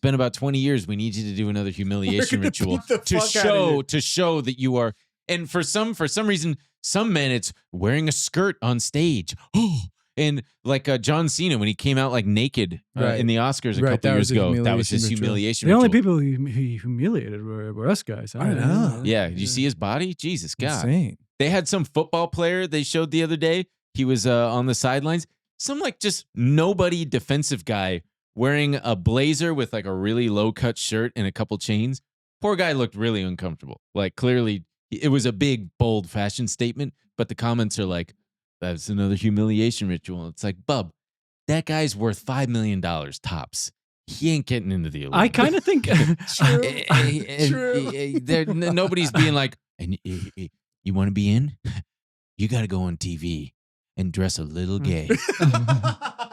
Speaker 1: been about 20 years. We need you to do another humiliation
Speaker 3: gonna
Speaker 1: ritual
Speaker 3: beat the
Speaker 1: to
Speaker 3: fuck outta you.
Speaker 1: show that you are. And for some reason, some men it's wearing a skirt on stage. And like John Cena when he came out like naked
Speaker 3: Right.
Speaker 1: in the Oscars a
Speaker 3: Right,
Speaker 1: couple
Speaker 3: that
Speaker 1: years
Speaker 3: was a
Speaker 1: ago. That was
Speaker 3: humiliation
Speaker 1: his
Speaker 3: ritual.
Speaker 1: humiliation
Speaker 2: The only
Speaker 1: ritual.
Speaker 2: people he humiliated were us guys.
Speaker 3: I know.
Speaker 1: Yeah, did you see his body? Jesus God.
Speaker 3: Insane.
Speaker 1: They had some football player they showed the other day. He was on the sidelines. Some like just nobody defensive guy wearing a blazer with like a really low cut shirt and a couple chains Poor guy looked really uncomfortable. Like clearly it was a big, bold fashion statement, but the comments are like, that's another humiliation ritual. It's like, bub, that guy's worth $5 million tops. He ain't getting into the Olympics.
Speaker 2: I kind of think
Speaker 1: nobody's being like, and you want to be in? You got to go on TV and dress a little gay.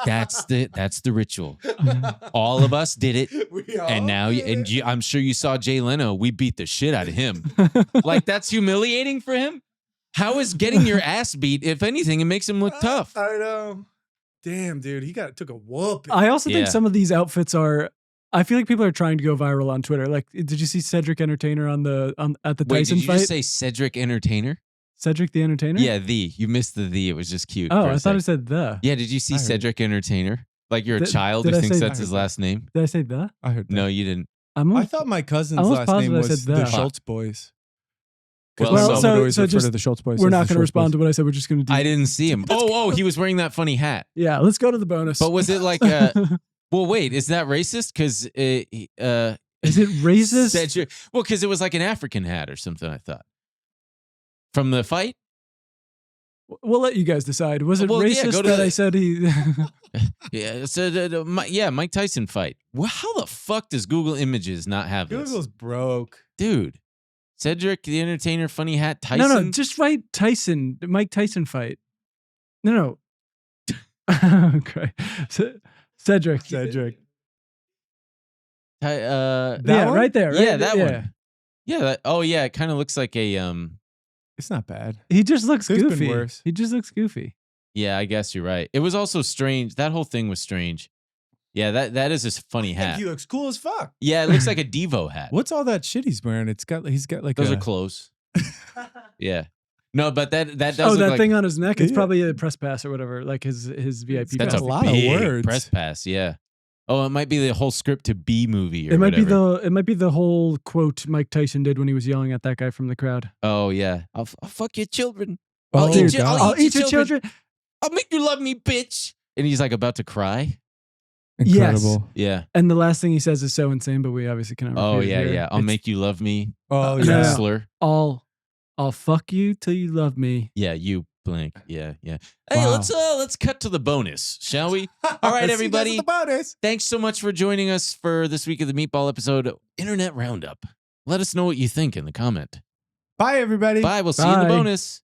Speaker 1: That's the ritual. All of us did it, and now I'm sure you saw Jay Leno. We beat the shit out of him. Like that's humiliating for him. How is getting your ass beat? If anything, it makes him look tough.
Speaker 3: I know. Damn, dude, he took a whoop.
Speaker 2: I also think some of these outfits are. I feel like people are trying to go viral on Twitter. Like, did you see Cedric Entertainer at the
Speaker 1: Wait,
Speaker 2: Tyson
Speaker 1: did you
Speaker 2: fight?
Speaker 1: just say Cedric Entertainer?
Speaker 2: Cedric the Entertainer?
Speaker 1: Yeah, you missed the. It was just cute.
Speaker 2: Oh, I thought it said the.
Speaker 1: Yeah, did you see Cedric Entertainer? Like you're a child who thinks that's his last name?
Speaker 2: Did I say the?
Speaker 3: I heard that.
Speaker 1: No, you didn't.
Speaker 3: I thought my cousin's last name was the Schultz Boys.
Speaker 2: Well, so just
Speaker 3: the Schultz Boys.
Speaker 2: we're not going to respond to what I said. We're just going to do.
Speaker 1: I didn't see him. Oh, he was wearing that funny hat.
Speaker 2: Yeah, let's go to the bonus.
Speaker 1: But was it like? Well, wait, is that racist? Because
Speaker 2: is it racist?
Speaker 1: Well, because it was like an African hat or something. I thought from the fight.
Speaker 2: We'll let you guys decide. Was it racist that I said he?
Speaker 1: Yeah, so Mike Tyson fight. Well, how the fuck does Google Images not have this?
Speaker 3: Google's broke,
Speaker 1: dude. Cedric the Entertainer, funny hat, Tyson.
Speaker 2: No, just write Tyson, Mike Tyson fight. No. Okay. Cedric.
Speaker 1: Right
Speaker 2: there. Right?
Speaker 1: Yeah, that one. Yeah. It kind of looks like a.
Speaker 3: It's not bad.
Speaker 2: He just looks
Speaker 3: There's
Speaker 2: goofy.
Speaker 3: been worse.
Speaker 2: He just looks goofy.
Speaker 1: Yeah, I guess you're right. It was also strange. That whole thing was strange. Yeah, that is a funny hat.
Speaker 3: He looks cool as fuck.
Speaker 1: Yeah, it looks like a Devo hat.
Speaker 3: What's all that shit he's wearing? He's got like
Speaker 1: those are clothes. Yeah. No, but that does.
Speaker 2: Oh,
Speaker 1: look
Speaker 2: that
Speaker 1: like,
Speaker 2: thing on his neck. It's probably a press pass or whatever, like his VIP.
Speaker 1: That's
Speaker 2: pass.
Speaker 1: a lot of words. Press pass. Yeah. Oh, it might be the whole script to B movie. Or
Speaker 2: it might
Speaker 1: whatever.
Speaker 2: be the whole quote Mike Tyson did when he was yelling at that guy from the crowd.
Speaker 1: Oh yeah, I'll fuck your children.
Speaker 2: I'll eat your children.
Speaker 1: I'll make you love me, bitch. And he's like about to cry.
Speaker 3: Incredible.
Speaker 2: Yes.
Speaker 1: Yeah.
Speaker 2: And the last thing he says is so insane, but we obviously cannot.
Speaker 1: Oh
Speaker 2: repeat it here.
Speaker 1: yeah. I'll make you love me.
Speaker 3: Oh yeah.
Speaker 1: Slur.
Speaker 2: I'll fuck you till you love me.
Speaker 1: Yeah, you blank. Yeah. Hey, let's cut to the bonus, shall we? All right, everybody.
Speaker 3: The bonus.
Speaker 1: Thanks so much for joining us for this week of the Meatball episode Internet Roundup. Let us know what you think in the comment.
Speaker 3: Bye, everybody.
Speaker 1: Bye. We'll see you in the bonus.